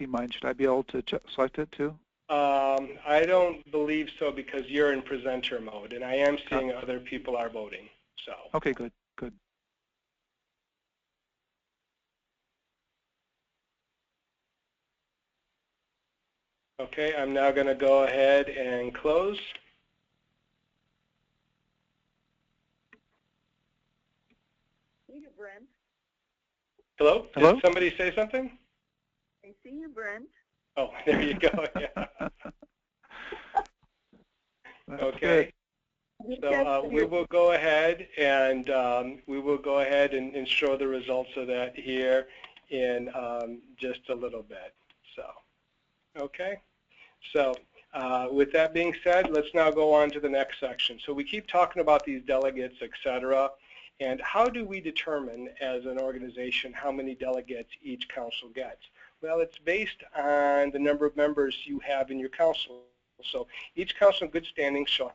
mine. Should I be able to select it too? I don't believe so because you're in presenter mode, and I am seeing other people are voting. So. Okay, good, good. Okay, I'm now going to go ahead and close. See you, Brent. Hello? Hello? Did somebody say something? I see you, Brent. Oh, there you go. Yeah. Okay. So we will go ahead and show the results of that here in just a little bit. So, okay. So with that being said, let's now go on to the next section. So we keep talking about these delegates, et cetera, and how do we determine as an organization how many delegates each council gets? Well, it's based on the number of members you have in your council. So each council in good standing shall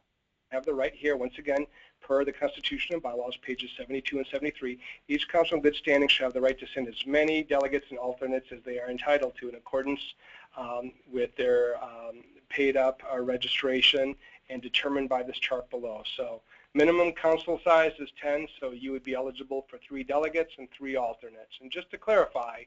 have the right here, once again, per the Constitution and bylaws, pages 72 and 73, each council in good standing shall have the right to send as many delegates and alternates as they are entitled to in accordance with their paid up registration and determined by this chart below. So minimum council size is 10, so you would be eligible for 3 delegates and 3 alternates. And just to clarify,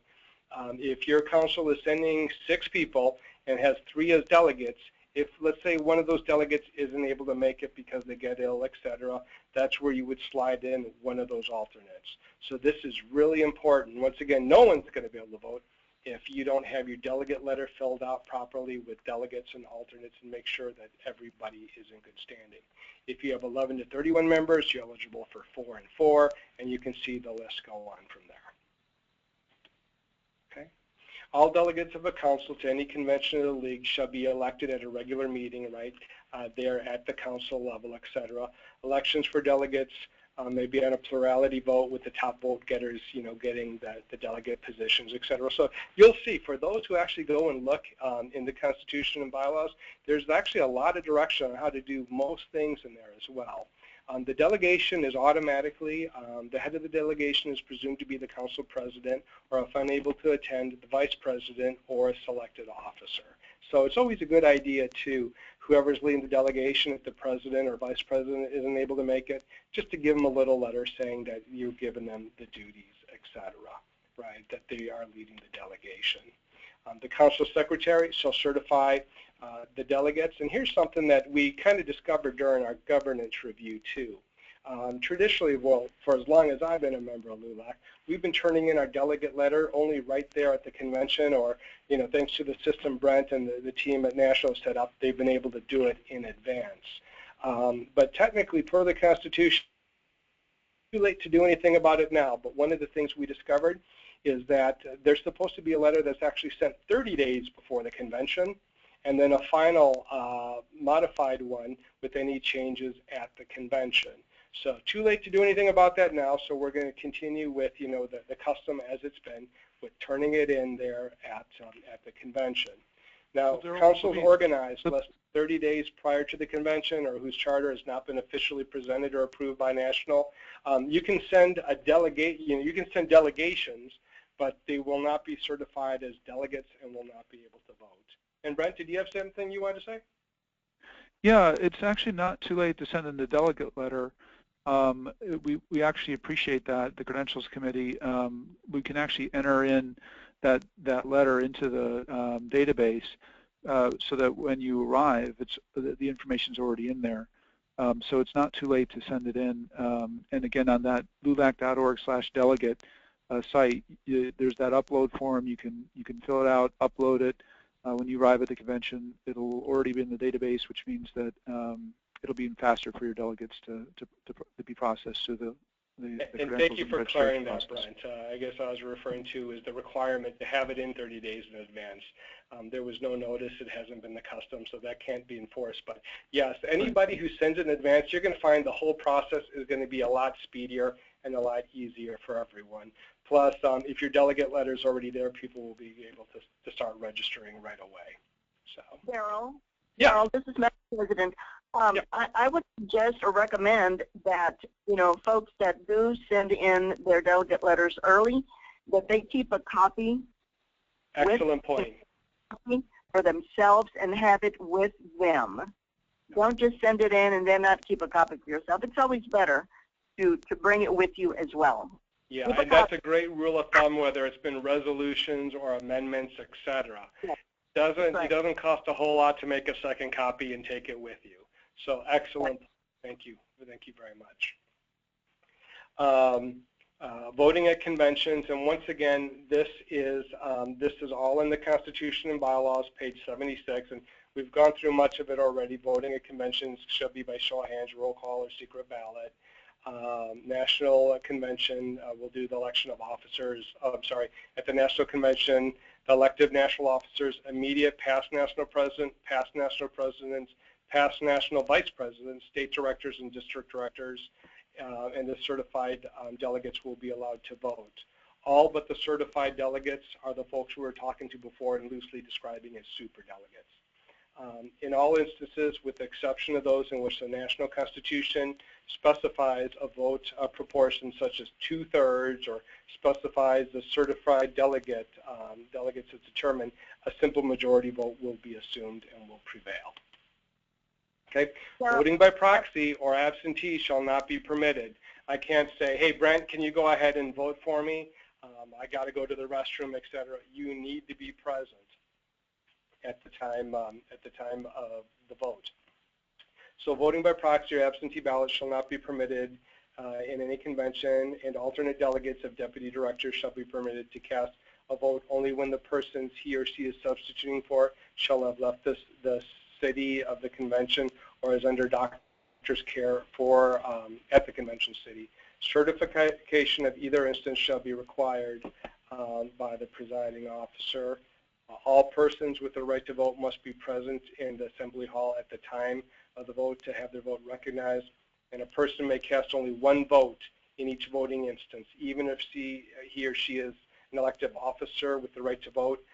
if your council is sending 6 people and has 3 as delegates, if, let's say, one of those delegates isn't able to make it because they get ill, etc., that's where you would slide in one of those alternates. So this is really important. Once again, no one's going to be able to vote if you don't have your delegate letter filled out properly with delegates and alternates and make sure that everybody is in good standing. If you have 11 to 31 members, you're eligible for 4 and 4, and you can see the list go on from there. All delegates of a council to any convention of the league shall be elected at a regular meeting, right, there at the council level, etc. Elections for delegates may be on a plurality vote with the top vote getters, getting the delegate positions, etc. So you'll see, for those who actually go and look in the Constitution and bylaws, there's actually a lot of direction on how to do most things in there as well. The delegation is automatically, the head of the delegation is presumed to be the council president, or if unable to attend, the vice president or a selected officer. So it's always a good idea to, whoever's leading the delegation, if the president or vice president isn't able to make it, just to give them a little letter saying that you've given them the duties, etc., right, that they are leading the delegation. The council secretary shall certify the delegates, and here's something that we kind of discovered during our governance review too. Traditionally, well, for as long as I've been a member of LULAC, we've been turning in our delegate letter only right there at the convention, or thanks to the system Brent and the team at National set up, they've been able to do it in advance. But technically, per the Constitution, it's too late to do anything about it now. But one of the things we discovered is that there's supposed to be a letter that's actually sent 30 days before the convention, and then a final modified one with any changes at the convention. So too late to do anything about that now, so we're going to continue with the custom as it's been, with turning it in there at the convention. Now, councils organized less than 30 days prior to the convention, or whose charter has not been officially presented or approved by National, you can send a delegate. You can send delegations, but they will not be certified as delegates and will not be able to vote. And Brent, did you have something you wanted to say? Yeah, it's actually not too late to send in the delegate letter. We actually appreciate that, the Credentials Committee. We can actually enter in that letter into the database so that when you arrive, the information's already in there. So it's not too late to send it in. And again, on that lulac.org/delegate site, there's that upload form. You can fill it out, upload it. When you arrive at the convention, it'll already be in the database, which means that it'll be faster for your delegates to be processed through the and thank you for clearing that, Brent. I guess I was referring to is the requirement to have it in 30 days in advance. There was no notice. It hasn't been the custom, so that can't be enforced. But yes, anybody who sends it in advance, you're going to find the whole process is going to be a lot speedier and a lot easier for everyone. Plus, if your delegate letter is already there, people will be able to start registering right away. So, Darryl? Yeah. Darryl, this is Madam President. Yep. I would suggest or recommend that, folks that do send in their delegate letters early, that they keep a copy. Excellent point. For themselves and have it with them. Don't just send it in and then not keep a copy for yourself. It's always better to bring it with you as well. Yeah, and that's a great rule of thumb, whether it's been resolutions or amendments, etc. Yeah. It doesn't cost a whole lot to make a second copy and take it with you. So excellent. Thank you. Thank you very much. Voting at conventions, and once again, this is all in the Constitution and bylaws, page 76, and we've gone through much of it already. Voting at conventions shall be by show of hands, roll call, or secret ballot. National convention will do the election of officers. At the national convention, the elective national officers, immediate past national president, past national presidents, past national vice presidents, state directors, and district directors, and the certified delegates will be allowed to vote. All but the certified delegates are the folks we were talking to before and loosely describing as super delegates. In all instances, with the exception of those in which the national constitution specifies a vote proportion such as 2/3 or specifies the certified delegates to determine, a simple majority vote will be assumed and will prevail. Okay, voting by proxy or absentee shall not be permitted. I can't say, hey, Brent, can you go ahead and vote for me? I got to go to the restroom, etc. You need to be present at the time of the vote. So voting by proxy or absentee ballot shall not be permitted in any convention, and alternate delegates of deputy directors shall be permitted to cast a vote only when the persons he or she is substituting for shall have left the city of the convention or is under doctor's care for at the convention city. Certification of either instance shall be required by the presiding officer. All persons with the right to vote must be present in the assembly hall at the time of the vote to have their vote recognized, and a person may cast only one vote in each voting instance, even if he or she is an elective officer with the right to vote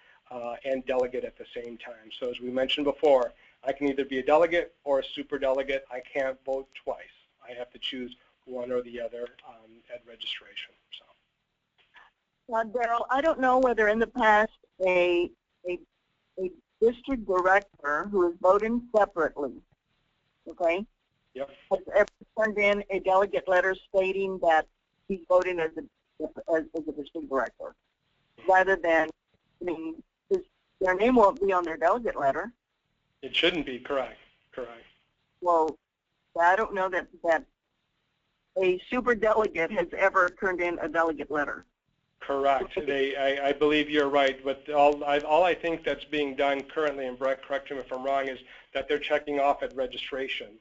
and delegate at the same time. So as we mentioned before, I can either be a delegate or a super delegate. I can't vote twice. I have to choose one or the other at registration. So. Darryl, I don't know whether in the past a district director who is voting separately, okay, yep, has ever turned in a delegate letter stating that he's voting as a district director, rather than, their name won't be on their delegate letter. It shouldn't be, correct. Well, I don't know that a super delegate has ever turned in a delegate letter. Correct. I believe you're right, but all I think that's being done currently, and Brent, correct me if I'm wrong, is that they're checking off at registration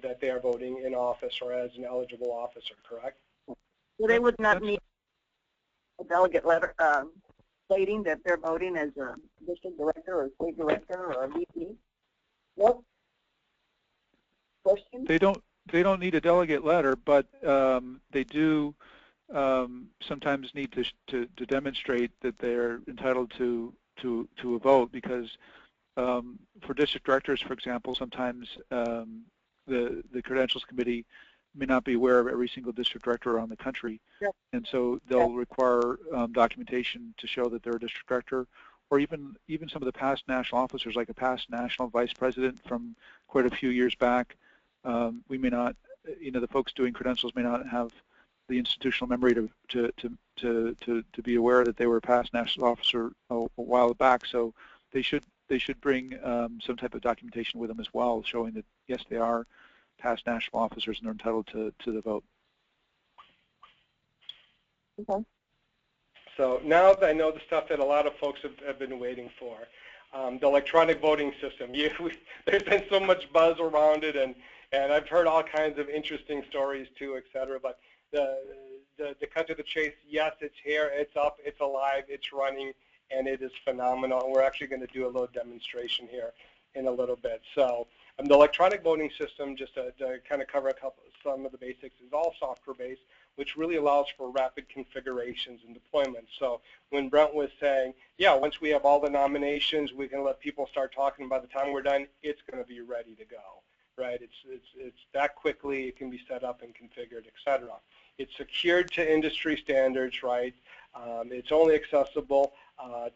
that they are voting in office or as an eligible officer, correct? So they would not need a delegate letter stating that they're voting as a district director or state director or a VP? Nope. Question? They don't need a delegate letter, but they do sometimes need to demonstrate that they're entitled to a vote, because for district directors, for example, sometimes the credentials committee may not be aware of every single district director around the country, yep, and so they'll require documentation to show that they're a district director, or even some of the past national officers, like a past national vice president from quite a few years back. We may not, the folks doing credentials may not have the institutional memory to be aware that they were a past national officer a while back. So they should bring some type of documentation with them as well, showing that yes, they are past national officers and are entitled to the vote. Okay. So now that I know the stuff that a lot of folks have been waiting for, the electronic voting system. There's been so much buzz around it, and I've heard all kinds of interesting stories too, et cetera. But the cut to the chase, yes, it's here, it's up, it's alive, it's running, and it is phenomenal. And we're actually going to do a little demonstration here in a little bit. So the electronic voting system, just to kind of cover some of the basics, is all software-based, which really allows for rapid configurations and deployments. So when Brent was saying, yeah, once we have all the nominations, we can let people start talking. By the time we're done, it's going to be ready to go, right? It's that quickly. It can be set up and configured, et cetera. It's secured to industry standards, right? It's only accessible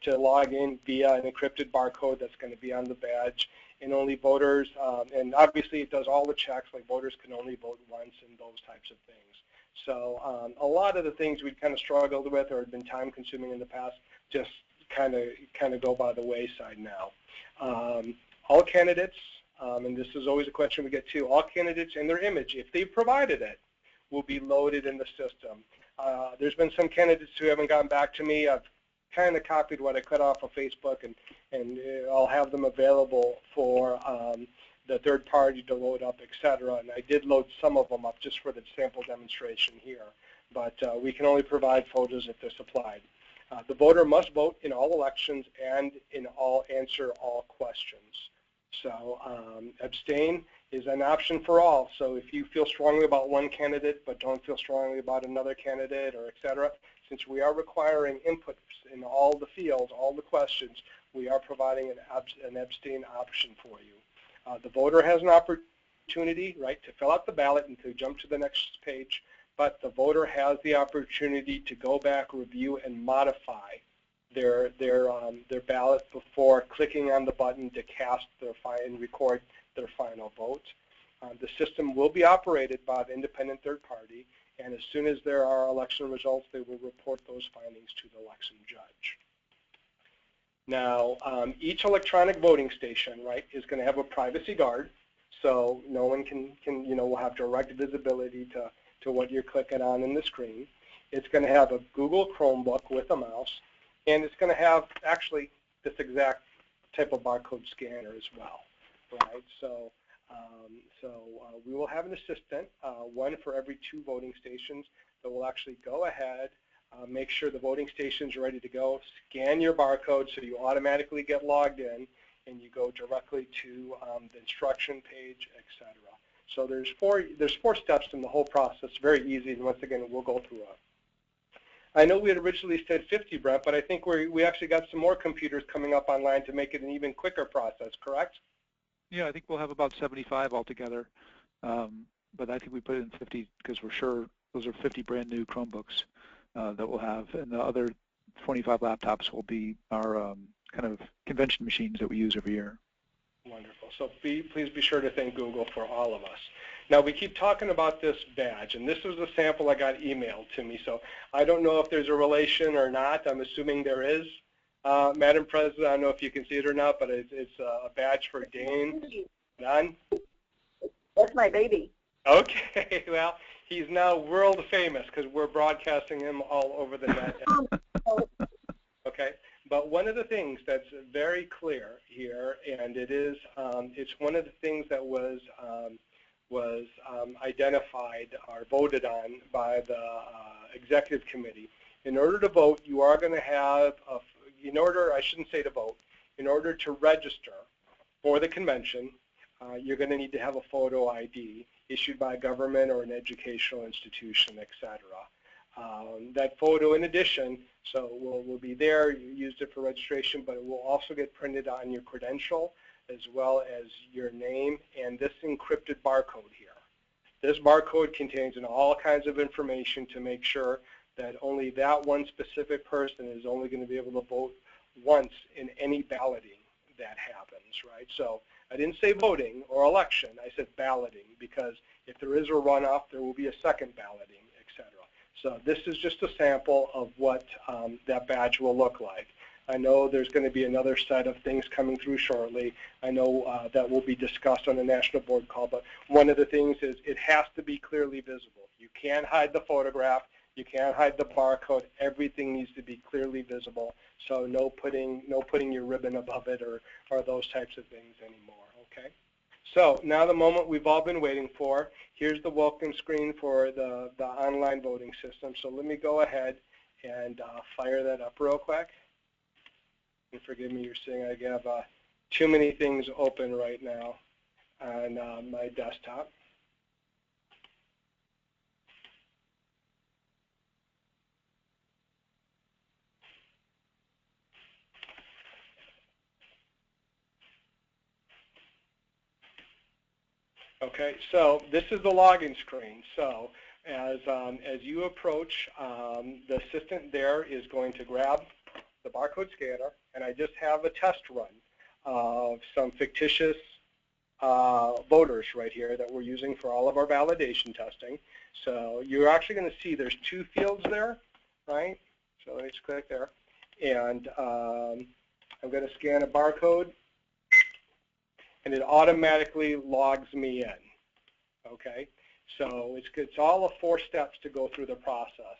to log in via an encrypted barcode that's going to be on the badge, and only voters, and obviously it does all the checks, like voters can only vote once and those types of things. So a lot of the things we'd kind of struggled with or had been time consuming in the past just kind of go by the wayside now. All candidates, and this is always a question we get too, all candidates and their image, if they provided it, will be loaded in the system. There's been some candidates who haven't gotten back to me. I've kind of copied what I cut off of Facebook, and I'll have them available for the third party to load up, et cetera. And I did load some of them up just for the sample demonstration here. But we can only provide photos if they're supplied. The voter must vote in all elections and answer all questions. So abstain is an option for all. So if you feel strongly about one candidate but don't feel strongly about another candidate, or et cetera, since we are requiring input in all the fields, all the questions, we are providing an abstain option for you. The voter has an opportunity, right, to fill out the ballot and to jump to the next page, but the voter has the opportunity to go back, review, and modify their ballot before clicking on the button to cast and record their final vote. The system will be operated by the independent third party, and as soon as there are election results, they will report those findings to the election judge. Now, each electronic voting station, right, is going to have a privacy guard, so no one will have direct visibility to what you're clicking on in the screen. It's going to have a Google Chromebook with a mouse, and it's going to have actually this exact type of barcode scanner as well, right? So, we will have an assistant, one for every 2 voting stations, that will actually go ahead, make sure the voting stations are ready to go, scan your barcode so you automatically get logged in, and you go directly to the instruction page, etc. So there's four steps in the whole process, very easy, and once again, we'll go through it. I know we had originally said 50, Brent, but I think we actually got some more computers coming up online to make it an even quicker process, correct? Yeah, I think we'll have about 75 altogether, but I think we put in 50 because we're sure those are 50 brand new Chromebooks that we'll have, and the other 25 laptops will be our kind of convention machines that we use every year. Wonderful. So please be sure to thank Google for all of us. Now, we keep talking about this badge, and this was a sample I got emailed to me, so I don't know if there's a relation or not. I'm assuming there is. Madam President, I don't know if you can see it or not, but it's a badge for Dane. None? That's my baby. Okay, well, he's now world famous because we're broadcasting him all over the net. Okay, but one of the things that's very clear here, and it's one of the things that was identified or voted on by the executive committee. In order to vote, you are going to have in order to register for the convention, you're going to need to have a photo ID issued by a government or an educational institution, etc. That photo, in addition, will be there. You used it for registration, but it will also get printed on your credential as well as your name and this encrypted barcode here. This barcode contains all kinds of information to make sure that only that one specific person is only going to be able to vote once in any balloting that happens, right? So I didn't say voting or election, I said balloting, because if there is a runoff, there will be a second balloting, etc. So this is just a sample of what that badge will look like. I know there's going to be another set of things coming through shortly. I know that will be discussed on the national board call, but one of the things is it has to be clearly visible. You can't hide the photograph. You can't hide the barcode. Everything needs to be clearly visible. So no putting your ribbon above it or those types of things anymore, okay? So now the moment we've all been waiting for. Here's the welcome screen for the online voting system. So let me go ahead and fire that up real quick. And forgive me, you're seeing I have too many things open right now on my desktop. Okay, so this is the login screen. So as you approach, the assistant there is going to grab the barcode scanner, and I just have a test run of some fictitious voters right here that we're using for all of our validation testing. So you're actually going to see there's two fields there, right? So let me just click there, and I'm going to scan a barcode, and it automatically logs me in, okay? So it's all of 4 steps to go through the process.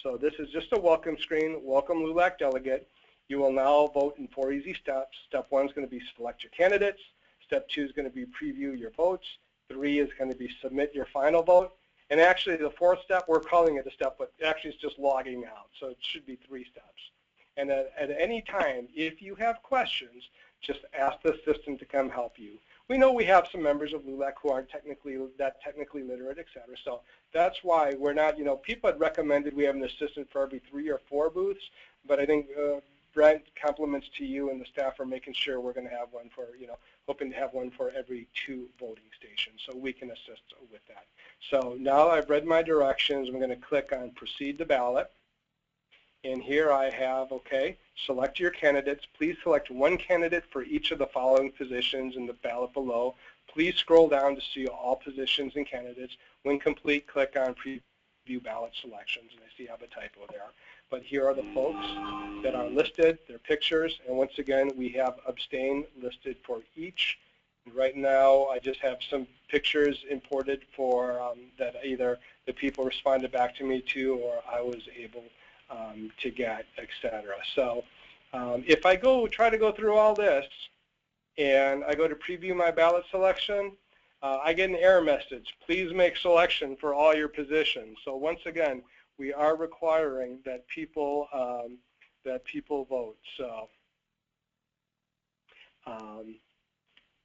So this is just a welcome screen, welcome LULAC delegate. You will now vote in 4 easy steps. Step 1 is going to be select your candidates. Step 2 is going to be preview your votes. 3 is going to be submit your final vote. And actually the 4th step, we're calling it a step, but actually it's just logging out. So it should be 3 steps. And at any time, if you have questions, just ask the system to come help you. We know we have some members of LULAC who aren't technically literate, et cetera. So that's why we're not, people had recommended we have an assistant for every 3 or 4 booths, but I think Brent, compliments to you and the staff are making sure we're going to have one for, hoping to have one for every 2 voting stations, so we can assist with that. So now I've read my directions. I'm going to click on proceed to ballot. And here I have, okay, select your candidates. Please select 1 candidate for each of the following positions in the ballot below. Please scroll down to see all positions and candidates. When complete, click on preview ballot selections. And I see I have a typo there. But here are the folks that are listed, their pictures. And once again, we have abstain listed for each. And right now, I just have some pictures imported for that either the people responded back to me to or I was able to get, etc. So if I try to go through all this and I go to preview my ballot selection, I get an error message. Please make selection for all your positions. So once again, we are requiring that people vote. So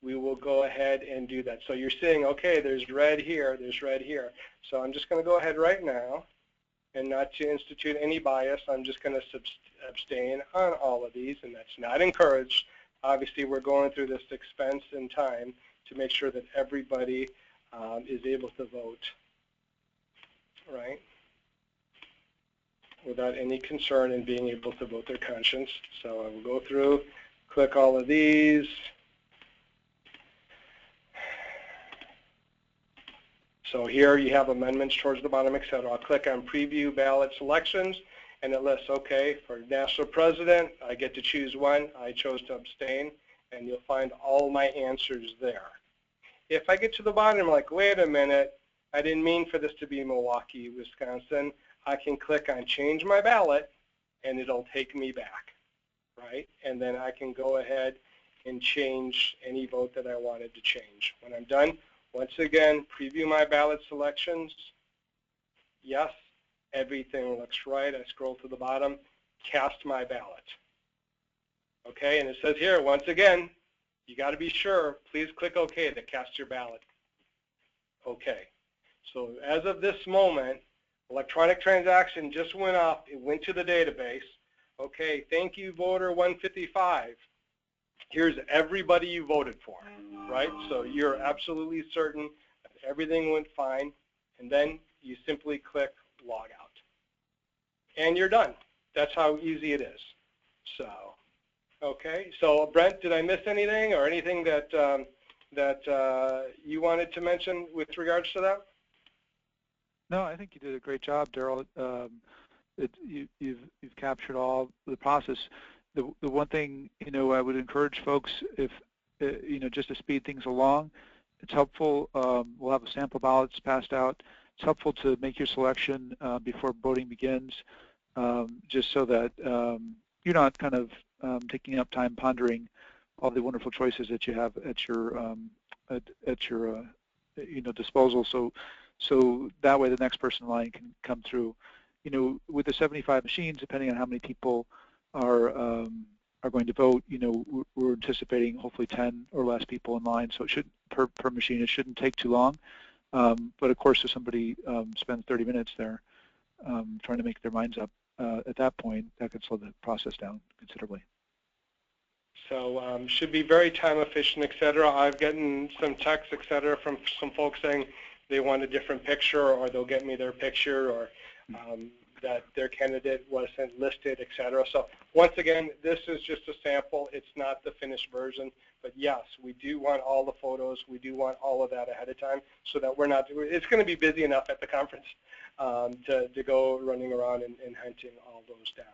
we will go ahead and do that. So you're seeing, okay, there's red here, there's red here. So I'm just going to go ahead right now. And not to institute any bias, I'm just going to abstain on all of these, and that's not encouraged. Obviously, we're going through this expense and time to make sure that everybody is able to vote, right, without any concern in being able to vote their conscience. So I will go through, click all of these. So here you have amendments towards the bottom, etc. I'll click on preview ballot selections, and it lists, okay, for national president, I get to choose one. I chose to abstain, and you'll find all my answers there. If I get to the bottom, I'm like, wait a minute, I didn't mean for this to be Milwaukee, Wisconsin, I can click on change my ballot, and it'll take me back, right? And then I can go ahead and change any vote that I wanted to change. When I'm done, once again, preview my ballot selections. Yes, everything looks right. I scroll to the bottom, cast my ballot. Okay, and it says here, once again, you got to be sure, please click OK to cast your ballot. Okay, so as of this moment, electronic transaction just went up. It went to the database. Okay, thank you, voter 155. Here's everybody you voted for, right? So you're absolutely certain that everything went fine, and then you simply click log out. And you're done. That's how easy it is. So, okay. So Brent, did I miss anything or anything that you wanted to mention with regards to that? No, I think you did a great job, Darryl. You've captured all the process. The one thing, I would encourage folks, if, just to speed things along, it's helpful. We'll have a sample ballots passed out. it's helpful to make your selection before voting begins, just so that you're not kind of taking up time pondering all the wonderful choices that you have at your disposal. So that way the next person in line can come through. With the 75 machines, depending on how many people are going to vote, we're anticipating hopefully 10 or less people in line. So it should per machine. It shouldn't take too long. But of course, if somebody spends 30 minutes there trying to make their minds up at that point, that could slow the process down considerably. So should be very time efficient, et cetera. I've gotten some texts, et cetera, from some folks saying they want a different picture, or they'll get me their picture, or that their candidate wasn't listed, et cetera. So once again, this is just a sample. It's not the finished version. But yes, we do want all the photos. We do want all of that ahead of time so that we're not, it's going to be busy enough at the conference to go running around and hunting all those down.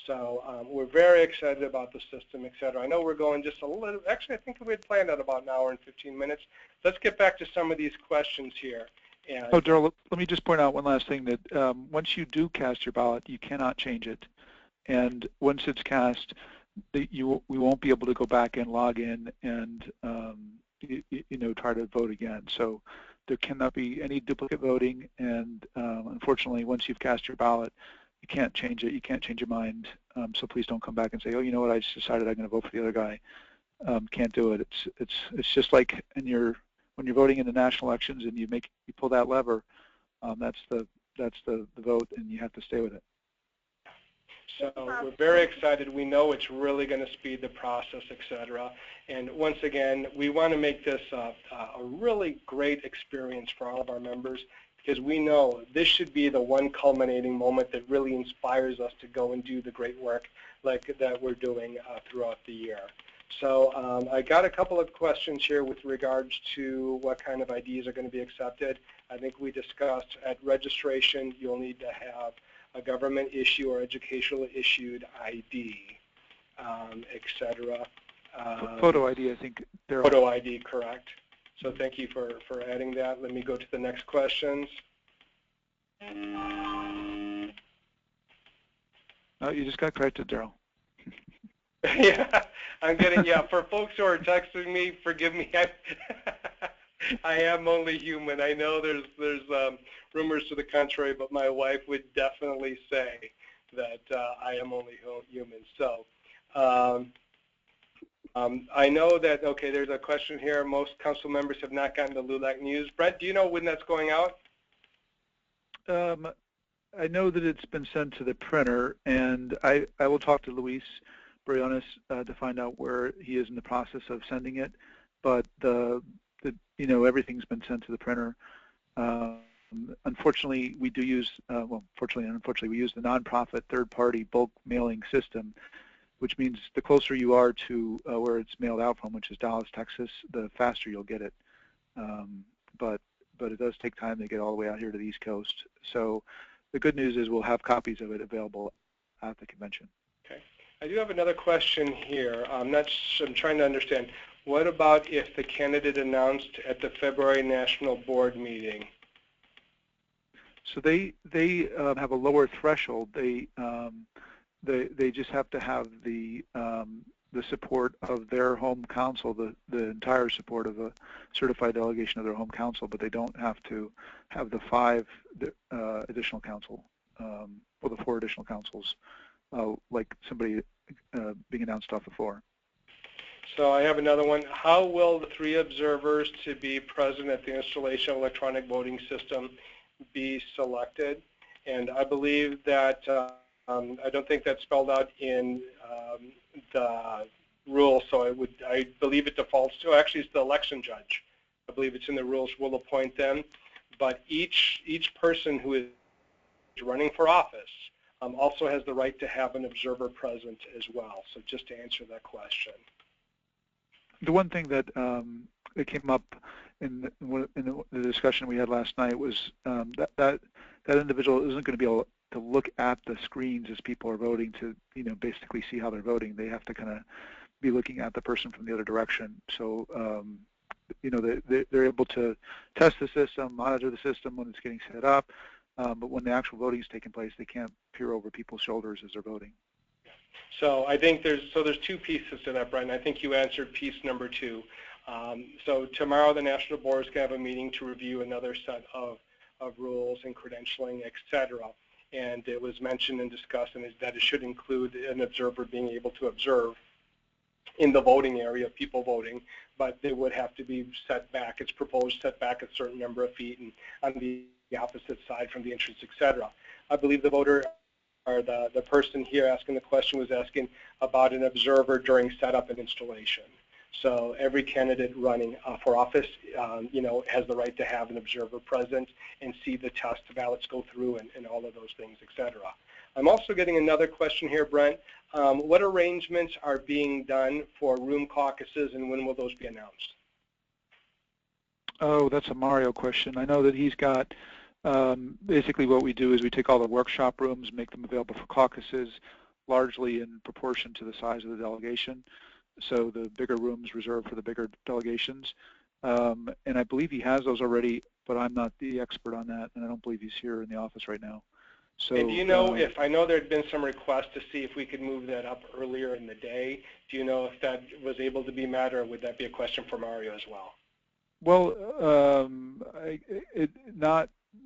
So we're very excited about the system, et cetera. I know we're going just a little, actually I think we had planned at about an hour and 15 minutes. Let's get back to some of these questions here. And Darryl, let me just point out one last thing, that once you do cast your ballot, you cannot change it. And once it's cast, we won't be able to go back and log in and try to vote again. So there cannot be any duplicate voting, and unfortunately, once you've cast your ballot, you can't change it. You can't change your mind. So please don't come back and say, oh, you know what? I just decided I'm going to vote for the other guy. Can't do it. It's just like when you're voting in the national elections and you pull that lever. That's the vote, and you have to stay with it. So we're very excited. We know it's really going to speed the process, et cetera. And once again, we want to make this a really great experience for all of our members, because we know this should be the one culminating moment that really inspires us to go and do the great work like that we're doing throughout the year. So I got a couple of questions here with regards to what kind of IDs are going to be accepted. I think we discussed at registration you'll need to have a government issue or educational issued ID, et cetera. Photo ID, I think. Darryl. Photo ID, correct. So thank you for adding that. Let me go to the next questions. Oh, you just got corrected, Darryl. Yeah, I'm getting, for folks who are texting me, forgive me. I am only human. I know there's rumors to the contrary, but my wife would definitely say that I am only human. So I know that, okay, there's a question here. Most council members have not gotten the LULAC news. Brent, do you know when that's going out? I know that it's been sent to the printer, and I will talk to Luis Briones to find out where he is in the process of sending it. But everything's been sent to the printer. Unfortunately, we do use, fortunately and unfortunately, we use the nonprofit third-party bulk mailing system, which means the closer you are to where it's mailed out from, which is Dallas, Texas, the faster you'll get it. But it does take time to get all the way out here to the East Coast. So the good news is we'll have copies of it available at the convention. Okay. I do have another question here. I'm trying to understand. What about if the candidate announced at the February National Board meeting? So they have a lower threshold. They just have to have the support of their home council, the entire support of a certified delegation of their home council, but they don't have to have the 5 additional council or the 4 additional councils like somebody being announced off the floor. So I have another one. How will the 3 observers to be present at the installation of electronic voting system be selected? And I believe that, I don't think that's spelled out in the rule, so I believe it defaults to, actually it's the election judge. I believe it's in the rules, we'll appoint them. But each person who is running for office also has the right to have an observer present as well. So just to answer that question. The one thing that came up in the discussion we had last night was that individual isn't going to be able to look at the screens as people are voting to basically see how they're voting. They have to kind of be looking at the person from the other direction. So they're able to test the system, monitor the system when it's getting set up, but when the actual voting is taking place, they can't peer over people's shoulders as they're voting. So I think there's two pieces to that, Brent. I think you answered piece number 2. So tomorrow the National Board is going to have a meeting to review another set of rules and credentialing, et cetera. And it was mentioned and discussed that it should include an observer being able to observe in the voting area, people voting, but they would have to be set back. It's proposed set back a certain number of feet and on the opposite side from the entrance, et cetera. I believe the voter or the person here asking the question was asking about an observer during setup and installation. So every candidate running for office, has the right to have an observer present and see the test ballots go through and all of those things, et cetera. I'm also getting another question here, Brent. What arrangements are being done for room caucuses and when will those be announced? Oh, that's a Mario question. I know that he's got, basically what we do is we take all the workshop rooms, make them available for caucuses, largely in proportion to the size of the delegation. So the bigger rooms reserved for the bigger delegations. And I believe he has those already, but I'm not the expert on that, and I don't believe he's here in the office right now. So, and do you know if, I know there had been some requests to see if we could move that up earlier in the day. Do you know if that was able to be met, or would that be a question for Mario as well? Well,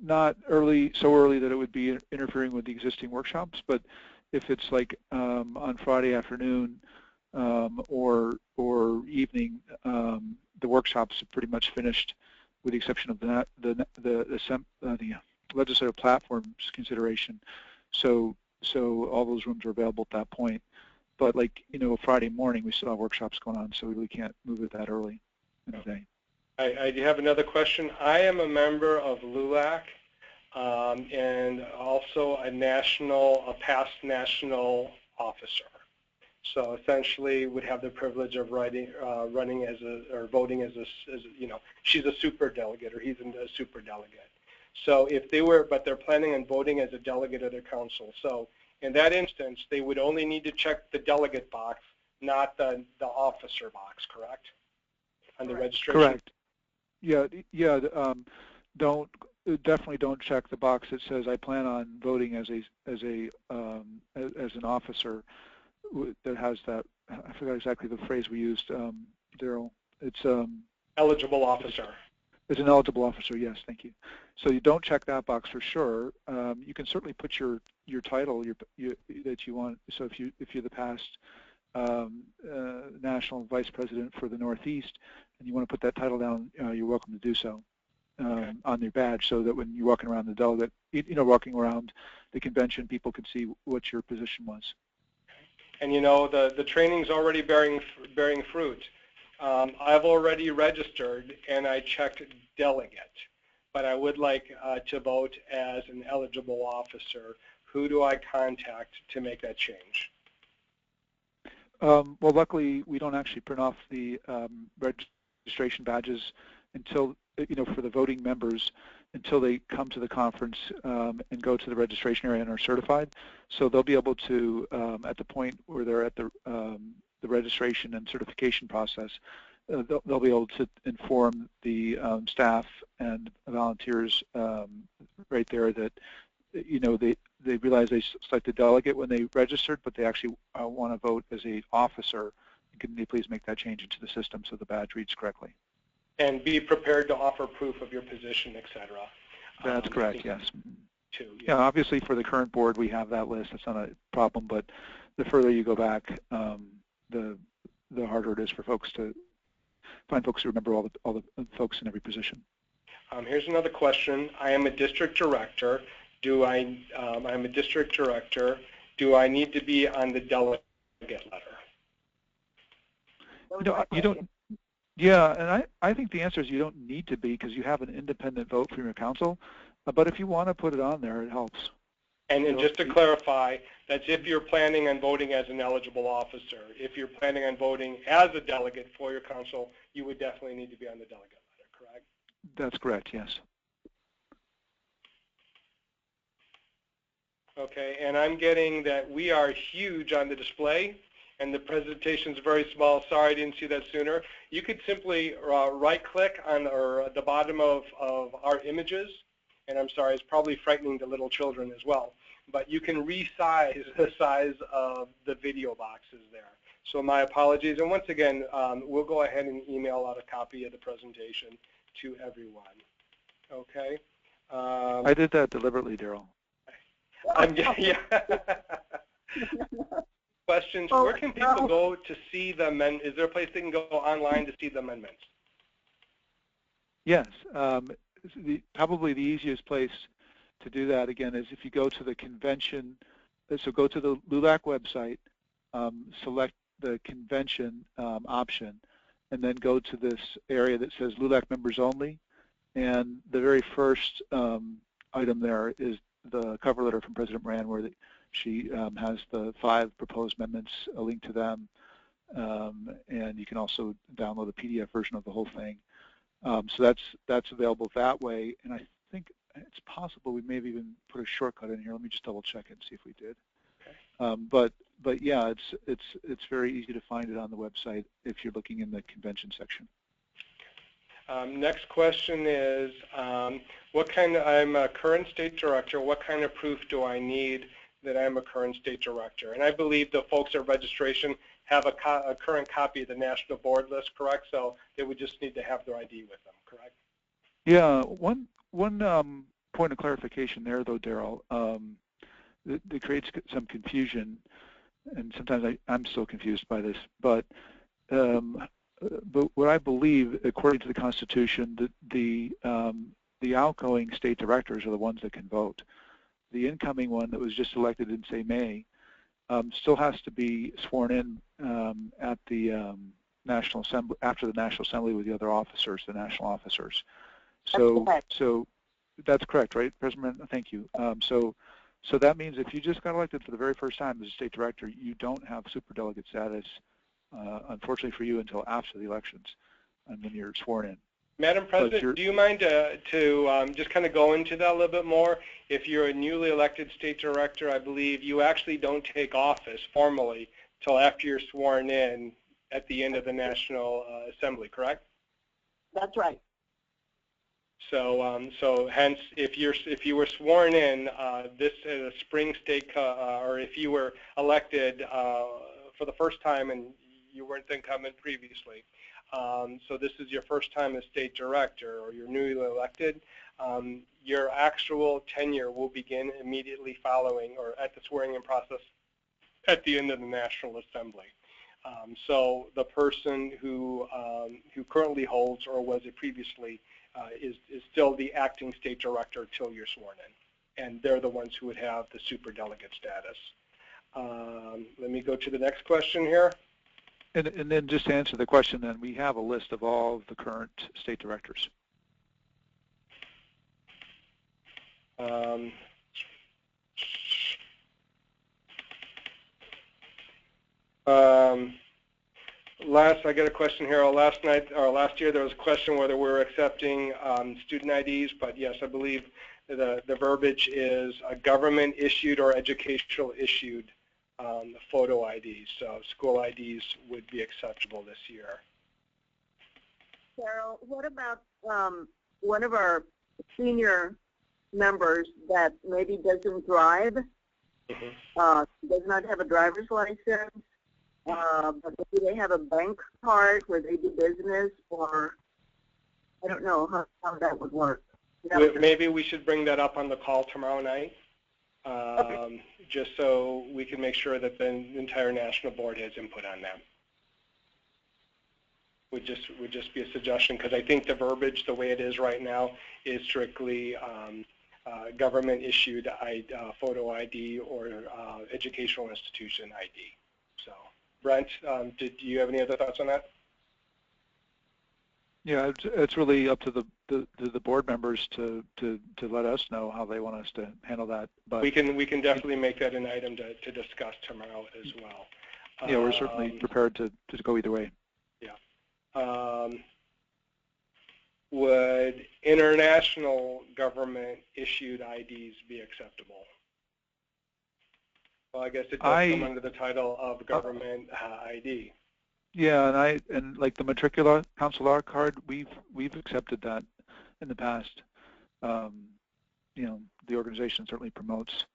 not early, so early that it would be interfering with the existing workshops, but if it's like on Friday afternoon or evening, the workshops are pretty much finished, with the exception of the legislative platforms consideration. So all those rooms are available at that point. But like Friday morning, we still have workshops going on, so we really can't move it that early in the day. I do have another question. I am a member of LULAC and also a past national officer. So essentially would have the privilege of voting as she's a super delegate or he's a super delegate. So if they were, but they're planning on voting as a delegate of their council. So in that instance, they would only need to check the delegate box, not the officer box, correct? On the registration? Correct. Yeah. Definitely don't check the box that says I plan on voting as an officer. That has that. I forgot exactly the phrase we used, Darryl. It's eligible officer. It's an eligible officer. Yes, thank you. So you don't check that box for sure. You can certainly put your title that you want. So if you're the past national vice president for the Northeast, and you want to put that title down, you're welcome to do so on your badge, so that when you're walking around the delegate, walking around the convention, people can see what your position was. And the training's already bearing fruit. I've already registered and I checked delegate, but I would like to vote as an eligible officer. Who do I contact to make that change? Well, luckily we don't actually print off the registration badges until, for the voting members, until they come to the conference and go to the registration area and are certified. So they'll be able to, at the point where they're at the registration and certification process, they'll be able to inform the staff and volunteers right there that, they realize they selected delegate when they registered, but they actually want to vote as an officer. Can they please make that change into the system so the badge reads correctly? And be prepared to offer proof of your position, et cetera. That's correct, yes. Too, yeah, obviously for the current board we have that list. That's not a problem, but the further you go back, the harder it is for folks to find folks who remember all the folks in every position. Here's another question. I am a district director. I'm a district director. Do I need to be on the delegate letter? You don't. Yeah, and I think the answer is you don't need to be, because you have an independent vote from your council. But if you want to put it on there, it helps. And just to clarify, that's if you're planning on voting as an eligible officer. If you're planning on voting as a delegate for your council, you would definitely need to be on the delegate letter, correct? That's correct, yes. Okay, and I'm getting that we are huge on the display, and the presentation is very small. Sorry I didn't see that sooner. You could simply right-click on the bottom of our images, and I'm sorry, it's probably frightening to little children as well, but you can resize the size of the video boxes there. So my apologies, and once again, we'll go ahead and email out a copy of the presentation to everyone. Okay. I did that deliberately, Darryl. Yeah. Questions? Where can people go to see the amendments? Is there a place they can go online to see the amendments? Yes. Probably the easiest place to do that, again, is if you go to the convention. So go to the LULAC website, select the convention option, and then go to this area that says LULAC members only. And the very first item there is the cover letter from President Moran, where she has the 5 proposed amendments, a link to them, and you can also download a PDF version of the whole thing. So that's available that way, and I think it's possible we may have even put a shortcut in here. Let me just double check it and see if we did. Okay. But yeah, it's very easy to find it on the website if you're looking in the convention section. Next question is, I'm a current state director. What kind of proof do I need that I'm a current state director? And I believe the folks at registration have a current copy of the national board list, correct? So they would just need to have their ID with them, correct? Yeah. One point of clarification there, though, Darryl. It creates some confusion, and sometimes I'm still confused by this, but what I believe, according to the Constitution, the outgoing state directors are the ones that can vote. The incoming one that was just elected in, say, May, still has to be sworn in at the National Assembly, after the National Assembly with the other officers, the national officers. So that's correct, right, President? Thank you. So that means if you just got elected for the very first time as a state director, you don't have superdelegate status, unfortunately for you, until after the elections and when you're sworn in. Madam President, do you mind to just kind of go into that a little bit more? If you're a newly elected state director, I believe you actually don't take office formally till after you're sworn in at the end of the National Assembly, correct? That's right. So, hence, if you were sworn in this spring state, or if you were elected for the first time and you weren't incumbent previously, so this is your first time as state director, or you're newly elected, your actual tenure will begin immediately following, or at the swearing-in process, at the end of the National Assembly. So the person who currently holds, or was it previously, is still the acting state director till you're sworn in, and they're the ones who would have the superdelegate status. Let me go to the next question here. And then just to answer the question, then we have a list of all of the current state directors. I got a question here. Last year there was a question whether we were accepting student IDs, but yes, I believe the verbiage is a government issued or educational issued photo IDs. So school IDs would be acceptable this year. Darryl, what about one of our senior members that maybe doesn't drive, does not have a driver's license, but maybe they have a bank card where they do business, or I don't know how that would work. Maybe we should bring that up on the call tomorrow night, just so we can make sure that the entire national board has input on that. Would just be a suggestion, because I think the verbiage, the way it is right now, is strictly government-issued photo ID or educational institution ID. So, Brent, do you have any other thoughts on that? Yeah, it's really up to the board members to let us know how they want us to handle that. But we can definitely make that an item to discuss tomorrow as well. Yeah, we're certainly prepared to go either way. Yeah. Would international government issued IDs be acceptable? Well, I guess it does come under the title of government ID. Yeah, and like the matricular consular card, we've accepted that in the past. You know, the organization certainly promotes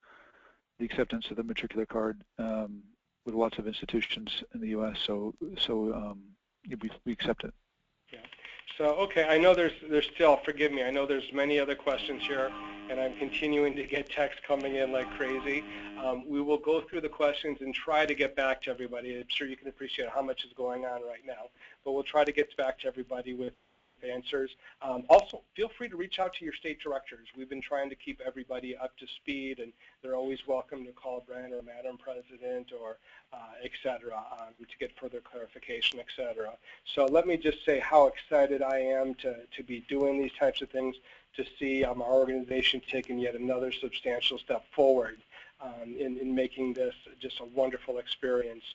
the acceptance of the matricular card with lots of institutions in the U.S. So we accept it. Yeah. So okay, I know there's still, forgive me, I know there's many other questions here, and I'm continuing to get texts coming in like crazy. We will go through the questions and try to get back to everybody. I'm sure you can appreciate how much is going on right now, but we'll try to get back to everybody with answers. Also, feel free to reach out to your state directors. We've been trying to keep everybody up to speed, and they're always welcome to call Brent or Madam President or et cetera, to get further clarification, et cetera. So let me just say how excited I am to be doing these types of things, to see our organization taking yet another substantial step forward in making this just a wonderful experience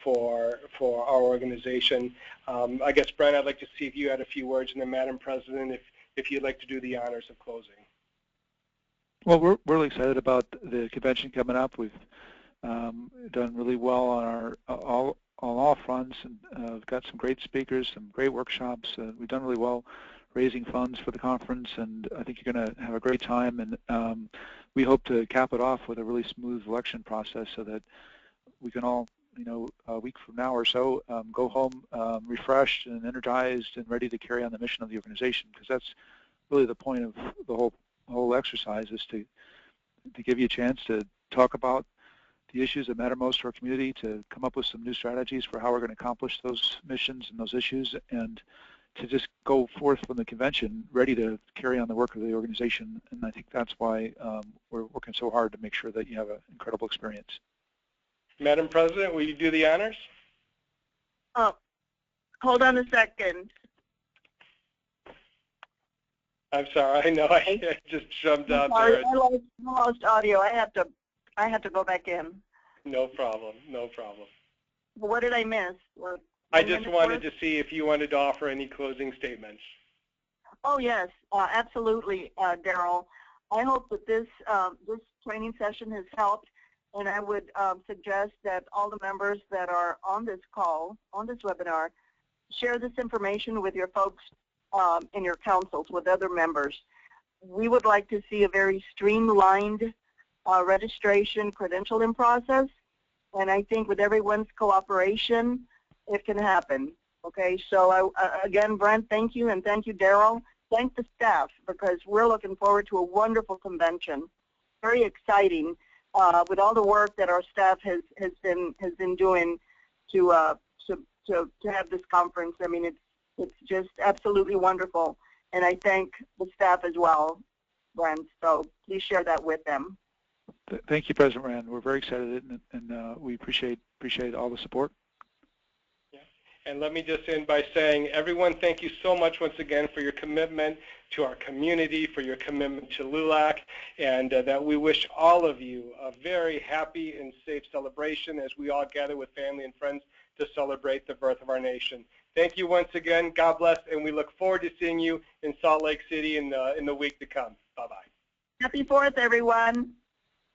for our organization. I guess, Brent, I'd like to see if you had a few words, and then Madam President, if you'd like to do the honors of closing. Well, we're really excited about the convention coming up. We've done really well on all fronts, and we've got some great speakers, some great workshops. We've done really well raising funds for the conference, and I think you're going to have a great time. And we hope to cap it off with a really smooth election process so that we can all, you know, a week from now or so, go home refreshed and energized and ready to carry on the mission of the organization, because that's really the point of the whole exercise, is to give you a chance to talk about the issues that matter most to our community, to come up with some new strategies for how we're going to accomplish those missions and those issues, and to just go forth from the convention ready to carry on the work of the organization. And I think that's why we're working so hard to make sure that you have an incredible experience. Madam President, will you do the honors? Oh, hold on a second. I'm sorry, I know I just jumped out there. I lost audio. I have to go back in. No problem, no problem. What did I miss? I just wanted to see if you wanted to offer any closing statements. Oh yes, absolutely, Darryl. I hope that this training session has helped, and I would suggest that all the members that are on this call, on this webinar, share this information with your folks in your councils, with other members. We would like to see a very streamlined registration credentialing process, and I think with everyone's cooperation, it can happen. Okay, so again, Brent, thank you, and thank you, Darryl. Thank the staff, because we're looking forward to a wonderful convention. Very exciting with all the work that our staff has been doing to have this conference. I mean, it's just absolutely wonderful, and I thank the staff as well, Brent. So please share that with them. Thank you, President Moran. We're very excited, and we appreciate all the support. And let me just end by saying, everyone, thank you so much once again for your commitment to our community, for your commitment to LULAC, and that we wish all of you a very happy and safe celebration as we all gather with family and friends to celebrate the birth of our nation. Thank you once again. God bless, and we look forward to seeing you in Salt Lake City in the week to come. Bye-bye. Happy 4th, everyone.